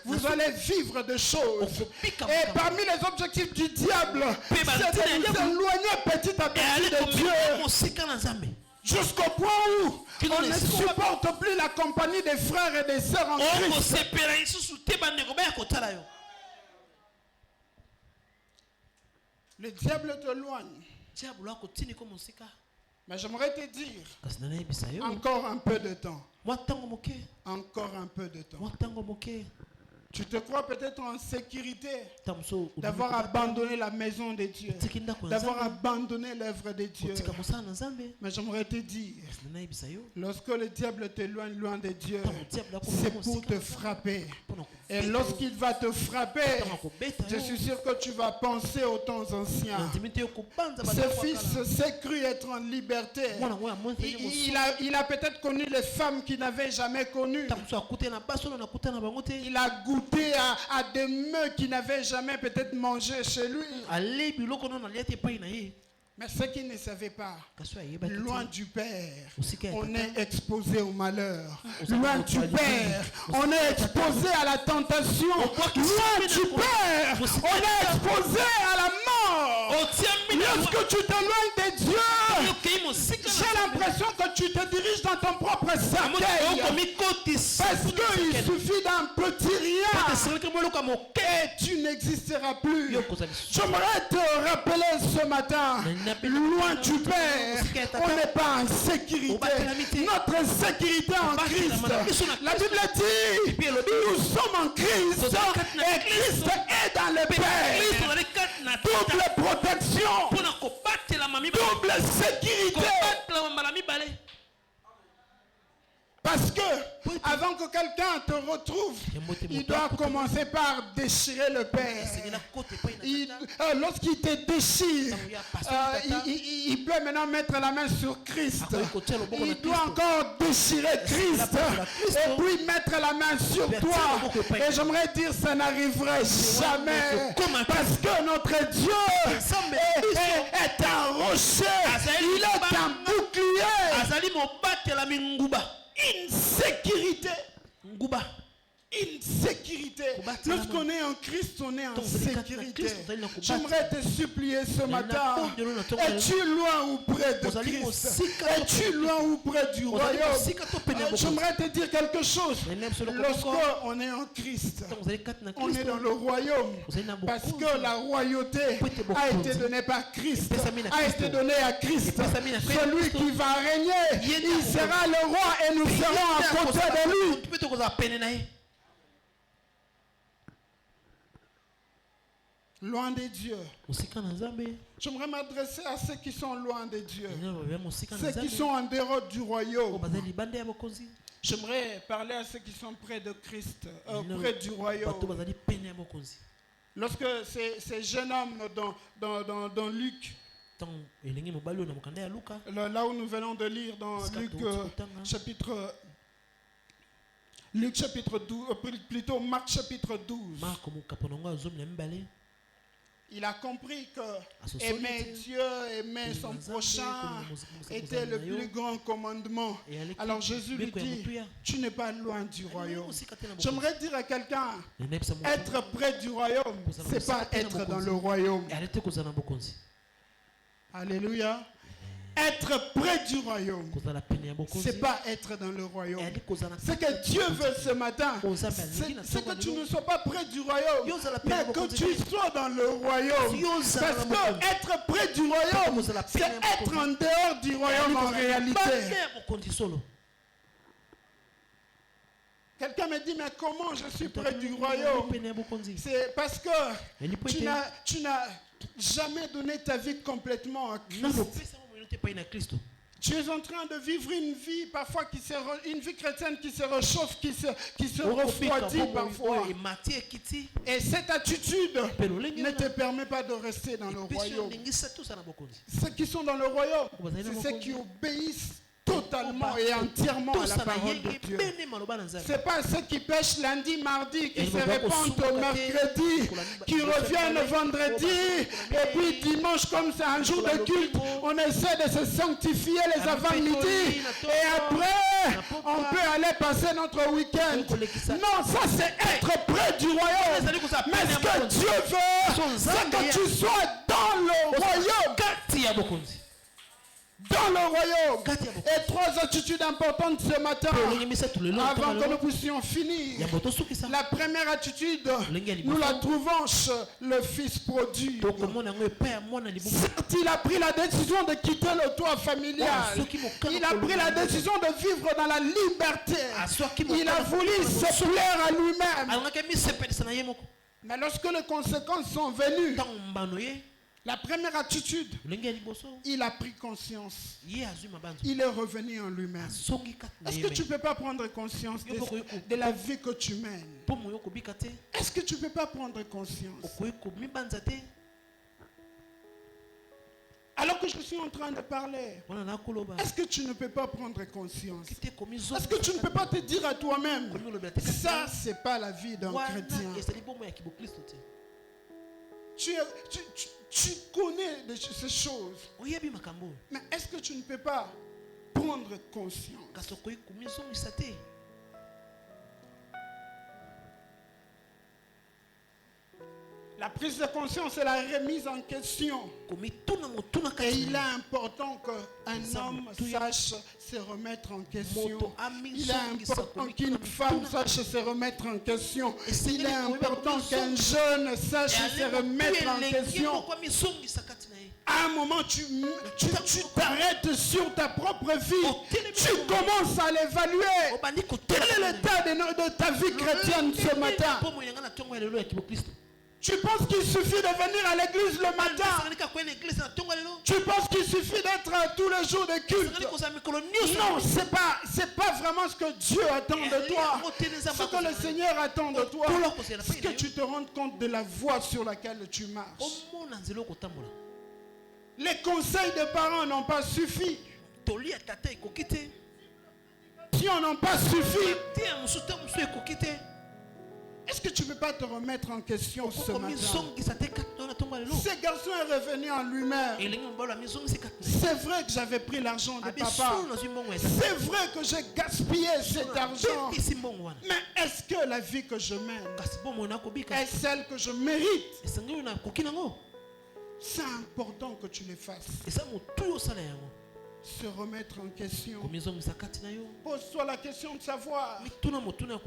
vous allez vivre des choses. Et parmi les objectifs du diable, c'est de vous éloigner petit à petit de Dieu. Jusqu'au point où on ne supporte plus la compagnie des frères et des sœurs en Christ. Le diable te loigne. Mais j'aimerais te dire, encore un peu de temps. Encore un peu de temps. Tu te crois peut-être en sécurité d'avoir abandonné la maison de Dieu, d'avoir abandonné l'œuvre de Dieu. Mais j'aimerais te dire, lorsque le diable t'éloigne loin de Dieu, c'est pour te frapper. Et lorsqu'il va te frapper, je suis sûr que tu vas penser aux temps anciens. Ce fils s'est cru être en liberté. Il a peut-être connu les femmes qu'il n'avait jamais connues. Il a goûté à des mets qu'il n'avait jamais peut-être mangé chez lui. Mais ce qu'il ne savait pas, loin du Père, on est exposé au malheur. Loin du Père, on est exposé à la tentation. Loin du Père, on est exposé à la mort. Lorsque tu t'éloignes de Dieu, j'ai l'impression que tu te diriges dans ton propre cercueil. Parce qu'il suffit d'un petit rien et tu n'existeras plus. J'aimerais te rappeler ce matin, loin du Père, on n'est pas en sécurité. Notre sécurité en Christ. La Bible dit, nous sommes en Christ et Christ est dans le Père. Double protection, double sécurité. Parce que avant que quelqu'un te retrouve, il doit commencer par déchirer le père. Lorsqu'il te déchire, il peut maintenant mettre la main sur Christ. Il doit encore déchirer Christ et puis mettre la main sur toi. Et j'aimerais dire, ça n'arriverait jamais. Parce que notre Dieu est un rocher. Il est un bouclier. Insécurité. Insécurité. Lorsqu'on est en Christ, on est en sécurité. J'aimerais te supplier ce matin. Es-tu loin ou près de Christ? Es-tu loin ou près du royaume? J'aimerais te dire quelque chose. Lorsqu'on est en Christ, on est dans le royaume. Parce que la royauté a été donnée par Christ. A été donnée à Christ. Celui qui va régner, il sera le roi et nous serons à côté de lui. Loin de Dieu. J'aimerais m'adresser à ceux qui sont loin de Dieu. Ceux qui sont en dehors du royaume. J'aimerais parler à ceux qui sont près de Christ, près du royaume. Lorsque ces jeunes hommes dans Luc, là où nous venons de lire dans Luc chapitre 12, plutôt Marc chapitre 12. Il a compris que aimer Dieu, aimer son prochain était le plus grand commandement. Alors Jésus lui dit, tu n'es pas loin du royaume. J'aimerais dire à quelqu'un, être près du royaume, c'est pas être dans le royaume. Alléluia. Être près du royaume, c'est pas être dans le royaume. Ce que Dieu veut ce matin, c'est que tu ne sois pas près du royaume, mais que tu sois dans le royaume. Parce que être près du royaume, c'est être en dehors du royaume en réalité. Quelqu'un me dit, mais comment je suis près du royaume? C'est parce que tu n'as jamais donné ta vie complètement à Christ. Tu es en train de vivre une vie parfois une vie chrétienne qui se réchauffe, qui se refroidit parfois. Et cette attitude ne te permet pas de rester dans le royaume. Ceux qui sont dans le royaume, c'est ceux qui obéissent totalement et entièrement à la parole de Dieu. C'est pas ceux qui pêchent lundi, mardi, qui se répandent au mercredi, qui reviennent vendredi, et puis dimanche, comme c'est un jour de culte, on essaie de se sanctifier les avant-midi, et après, on peut aller passer notre week-end. Non, ça c'est être près du royaume. Mais ce que Dieu veut, c'est que tu sois dans le royaume. Dans le royaume. Et trois attitudes importantes ce matin avant que nous puissions finir. La première attitude, nous la trouvons chez le fils prodigue. Certes, il a pris la décision de quitter le toit familial. Il a pris la décision de vivre dans la liberté. Il a voulu se plaire à lui-même. Mais lorsque les conséquences sont venues, la première attitude, il a pris conscience. Il est revenu en lui-même. Est-ce que tu ne peux pas prendre conscience de la vie que tu mènes? Est-ce que tu ne peux pas prendre conscience? Alors que je suis en train de parler, est-ce que tu ne peux pas prendre conscience? Est-ce que tu ne peux pas te dire à toi-même, ça, c'est pas la vie d'un chrétien? Tu connais ces choses. Mais est-ce que tu ne peux pas prendre conscience? La prise de conscience et la remise en question. Et il est important qu'un homme sache se remettre en question. Il est important qu'une femme sache se remettre en question. Il est important qu'un jeune sache se remettre en question. À un moment, tu t'arrêtes sur ta propre vie. Tu commences à l'évaluer. Quel est l'état de ta vie chrétienne ce matin? Tu penses qu'il suffit de venir à l'église le matin? Tu penses qu'il suffit d'être tous les jours de culte? Non, c'est pas vraiment ce que Dieu attend de toi. Ce que le Seigneur attend de toi, c'est que tu te rendes compte de la voie sur laquelle tu marches. Les conseils des parents n'ont pas suffi. Si on n'ont pas suffi, est-ce que tu ne peux pas te remettre en question ce matin? Ce garçon est revenu en lui-même. C'est vrai que j'avais pris l'argent de papa. C'est vrai que j'ai gaspillé cet argent. Mais est-ce que la vie que je mène est celle que je mérite? C'est important que tu le fasses. Se remettre en question. Pose-toi la question de savoir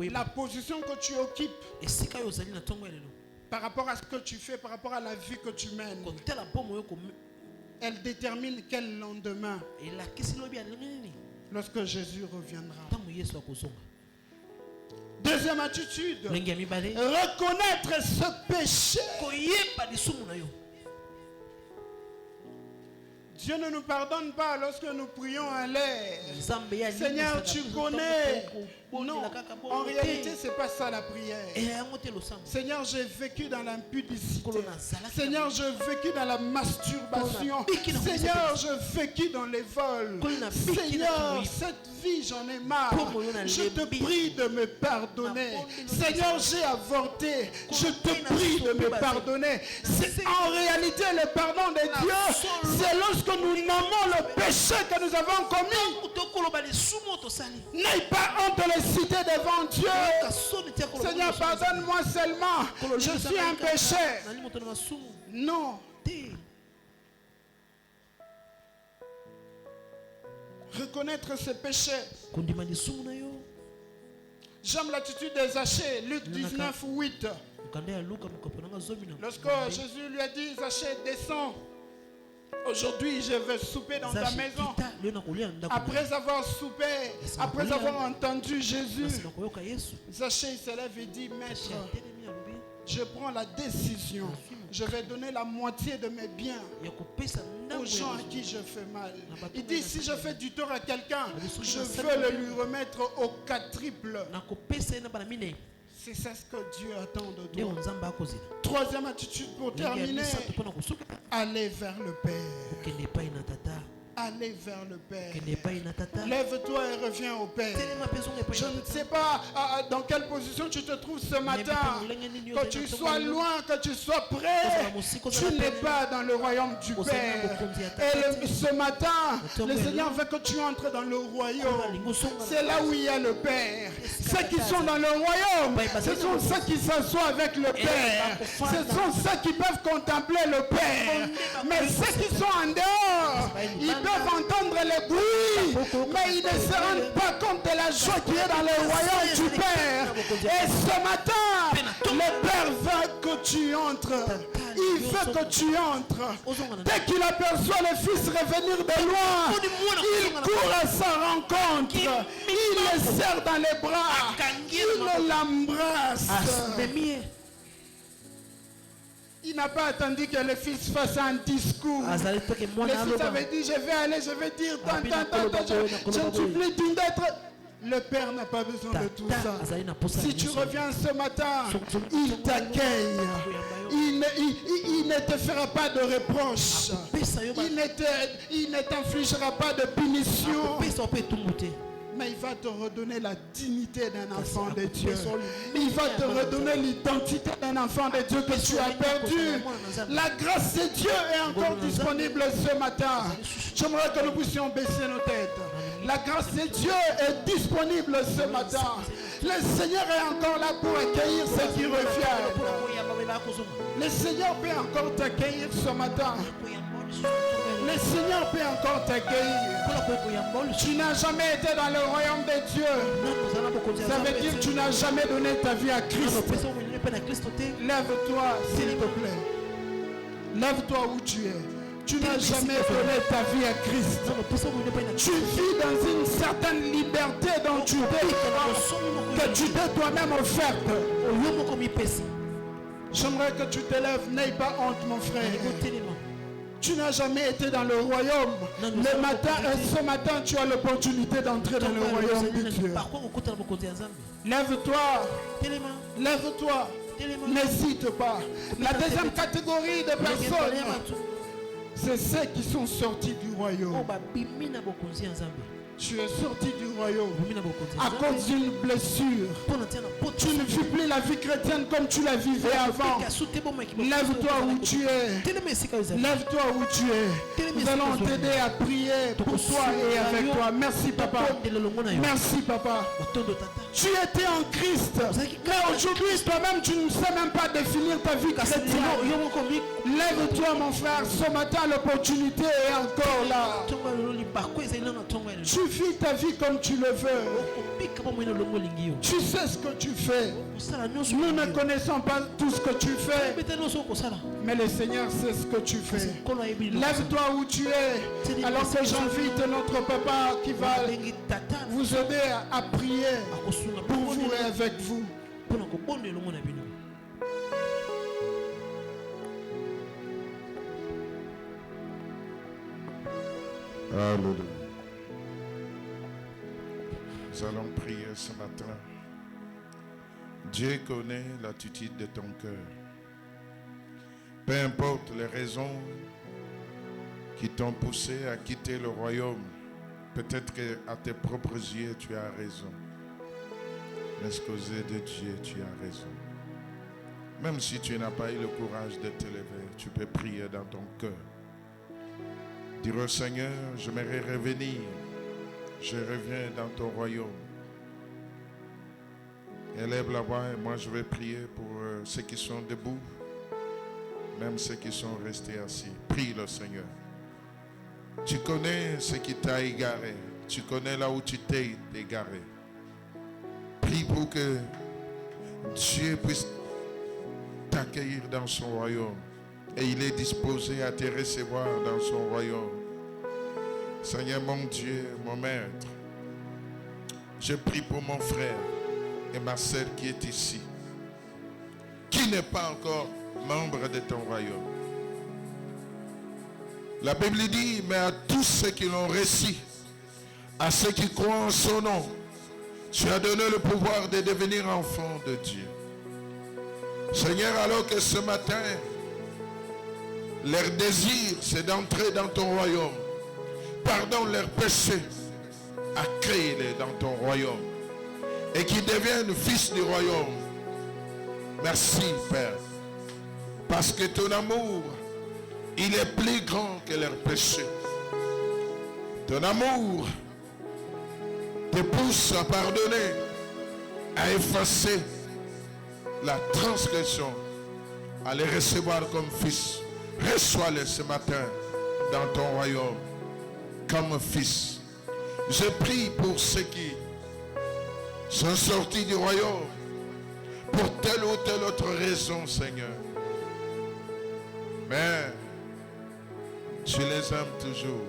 la position que tu occupes par rapport à ce que tu fais, par rapport à la vie que tu mènes. Elle détermine quel lendemain lorsque Jésus reviendra. Deuxième attitude, reconnaître ce péché. Dieu ne nous pardonne pas lorsque nous prions en l'air. Seigneur, tu connais. Non, en réalité, ce n'est pas ça la prière. Seigneur, j'ai vécu dans l'impudicité. Seigneur, j'ai vécu dans la masturbation. Seigneur, j'ai vécu dans les vols. Seigneur, cette vie, j'en ai marre. Je te prie de me pardonner. Seigneur, j'ai avorté. Je te prie de me pardonner. En réalité, le pardon de Dieu, c'est lorsque nous nommons le péché que nous avons commis. N'aie pas honte de le citer devant Dieu. Seigneur, pardonne-moi seulement. Je suis un péché. Non. Reconnaître ses péchés. J'aime l'attitude de Zachée, Luc 19, 8. Lorsque Jésus lui a dit, Zachée, descends. Aujourd'hui, je vais souper dans ta maison. Après avoir soupé, après avoir entendu Jésus, Zachée se lève et dit, Maître, je prends la décision. Je vais donner la moitié de mes biens aux gens à qui je fais mal. Il dit, si je fais du tort à quelqu'un, je veux le lui remettre au quadruple. C'est ça ce que Dieu attend de toi. Troisième attitude pour terminer. Aller vers le Père. Aller vers le Père. Lève-toi et reviens au Père. Je ne sais pas dans quelle position tu te trouves ce matin. Que tu sois loin, que tu sois près, tu n'es pas dans le royaume du Père. Et ce matin, le Seigneur veut que tu entres dans le royaume. C'est là où il y a le Père. Ceux qui sont dans le royaume, ce sont ceux qui s'assoient avec le Père. Ce sont ceux qui peuvent contempler le Père. Mais ceux qui sont en dehors, ils peuvent entendre les bruits, mais ils ne se rendent pas compte de la joie qui est dans le royaume du Père. Et ce matin, le Père veut que tu entres. Il veut que tu entres. Dès qu'il aperçoit le Fils revenir de loin, il court à sa rencontre. Il le serre dans les bras. Il l'embrasse. Il n'a pas attendu que le Fils fasse un discours. Le Fils avait dit, je vais aller, je vais dire, je ne supplie d'être... Le Père n'a pas besoin de tout ça. Si tu reviens ce matin, il t'accueille. Il ne te fera pas de reproches. Il ne t'infligera pas de punition. Mais il va te redonner la dignité d'un enfant de Dieu. Il va te redonner l'identité d'un enfant de Dieu que tu as perdu. La grâce de Dieu est encore disponible ce matin. J'aimerais que nous puissions baisser nos têtes. La grâce de Dieu est disponible ce matin. Le Seigneur est encore là pour accueillir ceux qui reviennent. Le Seigneur peut encore t'accueillir ce matin. Le Seigneur peut encore t'accueillir. Tu n'as jamais été dans le royaume de Dieu. Ça veut dire que tu n'as jamais donné ta vie à Christ. Lève-toi, s'il te plaît. Lève-toi où tu es. Tu n'as jamais donné ta vie à Christ. Tu vis dans une certaine liberté dont que tu t'es toi-même offerte. J'aimerais que tu te lèves, n'aie pas honte mon frère. Tu n'as jamais été dans le royaume. Ce matin, tu as l'opportunité d'entrer dans le royaume de Dieu. Lève-toi. Lève-toi. N'hésite pas. La deuxième catégorie de personnes, c'est ceux qui sont sortis du royaume. Tu es sorti du royaume à cause d'une blessure. Tu ne vis plus la vie chrétienne comme tu la vivais avant. Lève-toi où tu es. Lève-toi où tu es. Nous allons t'aider à prier pour toi et avec toi. Merci papa. Merci papa. Tu étais en Christ. Mais aujourd'hui toi-même tu ne sais même pas définir ta vie chrétienne. Lève-toi mon frère. Ce matin l'opportunité est encore là. Tu vis ta vie comme tu le veux. Tu sais ce que tu fais. Nous ne connaissons pas tout ce que tu fais. Mais le Seigneur sait ce que tu fais. Lève-toi où tu es. Alors que j'invite notre papa qui va vous aider à prier pour vous et avec vous. Alléluia. Nous allons prier ce matin. Dieu connaît l'attitude de ton cœur. Peu importe les raisons qui t'ont poussé à quitter le royaume, peut-être qu'à tes propres yeux, tu as raison. Mais aux yeux de Dieu, tu as raison. Même si tu n'as pas eu le courage de te lever, tu peux prier dans ton cœur. Dire au Seigneur, j'aimerais revenir. Je reviens dans ton royaume. Élève la voix et moi je vais prier pour ceux qui sont debout, même ceux qui sont restés assis. Prie le Seigneur. Tu connais ce qui t'a égaré. Tu connais là où tu t'es égaré. Prie pour que Dieu puisse t'accueillir dans son royaume. Et il est disposé à te recevoir dans son royaume. Seigneur mon Dieu, mon Maître, je prie pour mon frère et ma sœur qui est ici, qui n'est pas encore membre de ton royaume. La Bible dit, mais à tous ceux qui l'ont reçu, à ceux qui croient en son nom, tu as donné le pouvoir de devenir enfant de Dieu. Seigneur, alors que ce matin, leur désir, c'est d'entrer dans ton royaume. Pardonne leurs péchés, accueille-les dans ton royaume et qu'ils deviennent fils du royaume. Merci, Père, parce que ton amour, il est plus grand que leurs péchés. Ton amour te pousse à pardonner, à effacer la transgression, à les recevoir comme fils. Reçois-les ce matin dans ton royaume comme fils. Je prie pour ceux qui sont sortis du royaume pour telle ou telle autre raison, Seigneur. Mais tu les aimes toujours.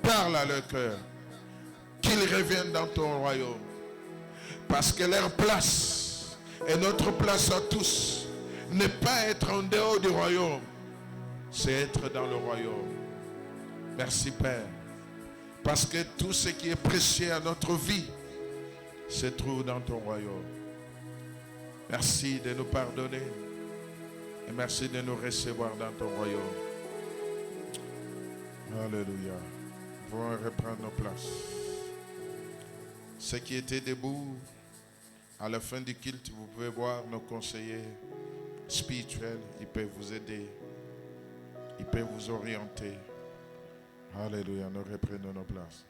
Parle à leur cœur. Qu'ils reviennent dans ton royaume. Parce que leur place et notre place à tous n'est pas être en dehors du royaume, c'est être dans le royaume. Merci Père, parce que tout ce qui est précieux à notre vie se trouve dans ton royaume. Merci de nous pardonner et merci de nous recevoir dans ton royaume. Alléluia. Nous allons reprendre nos places. Ceux qui étaient debout, à la fin du culte, vous pouvez voir nos conseillers spirituels. Ils peuvent vous aider. Ils peuvent vous orienter. Alléluia, nous reprenons nos places.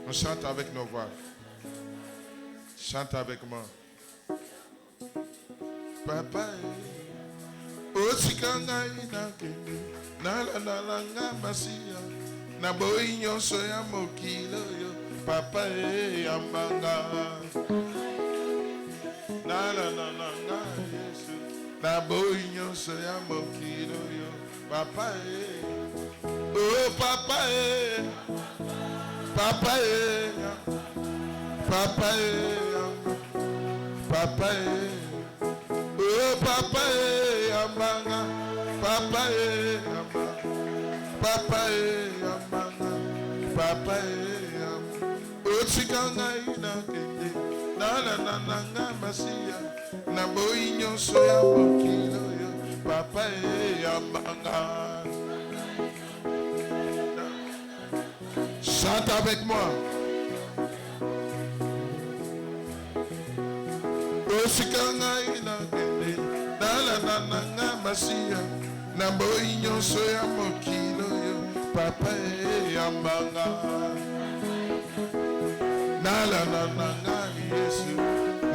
On chante avec nos voix. Chante avec moi. Papa, na boyi nyonso ya mokili yo papa yambanga na Yesu na boyi nyonso ya mokili yo Papa, oh papa, papa, papa, papa, oh papa, amanga, papa, papa, amanga, papa, oh chikanga ina kende, na masia, na boinyo soya bokino yo, papa, amanga. Chante avec moi. Osikanga ina kende, na masia, na boinyo soya bokino yo, papa, amanga. Na Yesu,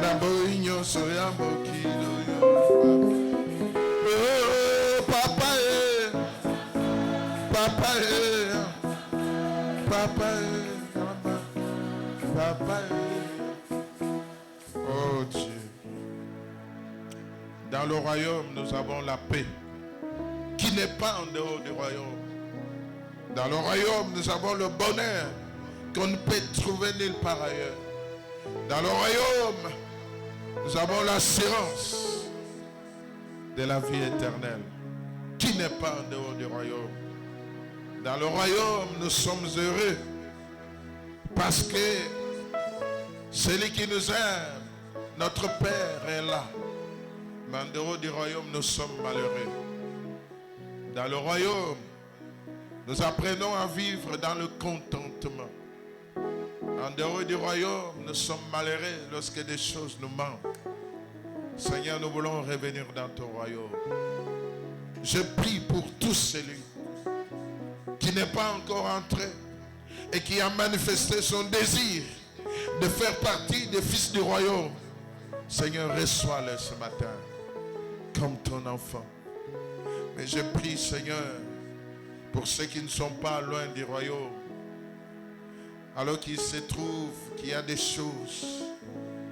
na boinyo soya bokino yo. Oh papa, papa, papa, papa. Oh Dieu. Dans le royaume, nous avons la paix qui n'est pas en dehors du royaume. Dans le royaume, nous avons le bonheur qu'on ne peut trouver nulle part ailleurs. Dans le royaume, nous avons l'assurance de la vie éternelle qui n'est pas en dehors du royaume. Dans le royaume, nous sommes heureux parce que celui qui nous aime, notre Père est là. Mais en dehors du royaume, nous sommes malheureux. Dans le royaume, nous apprenons à vivre dans le contentement. En dehors du royaume, nous sommes malheureux lorsque des choses nous manquent. Seigneur, nous voulons revenir dans ton royaume. Je prie pour tous celui qui n'est pas encore entré et qui a manifesté son désir de faire partie des fils du royaume. Seigneur, reçois-le ce matin comme ton enfant. Mais je prie, Seigneur, pour ceux qui ne sont pas loin du royaume, alors qu'il se trouve qu'il y a des choses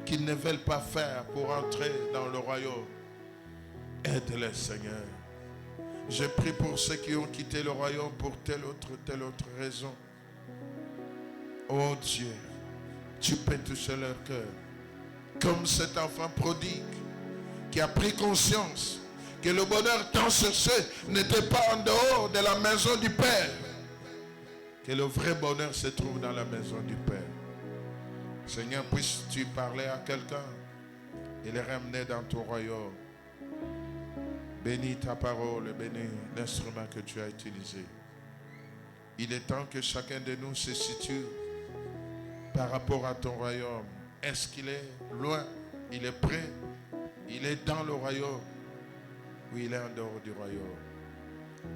qu'ils ne veulent pas faire pour entrer dans le royaume. Aide-les, Seigneur. Je prie pour ceux qui ont quitté le royaume pour telle autre raison. Oh Dieu, tu peux toucher leur cœur. Comme cet enfant prodigue qui a pris conscience que le bonheur tant cherché n'était pas en dehors de la maison du Père. Que le vrai bonheur se trouve dans la maison du Père. Seigneur, puisses-tu parler à quelqu'un et les ramener dans ton royaume. Bénis ta parole et bénis l'instrument que tu as utilisé. Il est temps que chacun de nous se situe par rapport à ton royaume. Est-ce qu'il est loin? Il est près? Il est dans le royaume? Ou il est en dehors du royaume?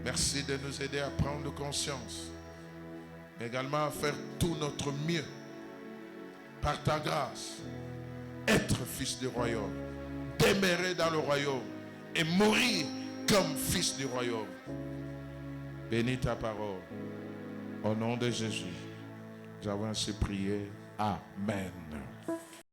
Merci de nous aider à prendre conscience, mais également à faire tout notre mieux par ta grâce, être fils du royaume, demeurer dans le royaume et mourir comme fils du royaume. Bénis ta parole. Au nom de Jésus, nous avons ainsi prié. Amen.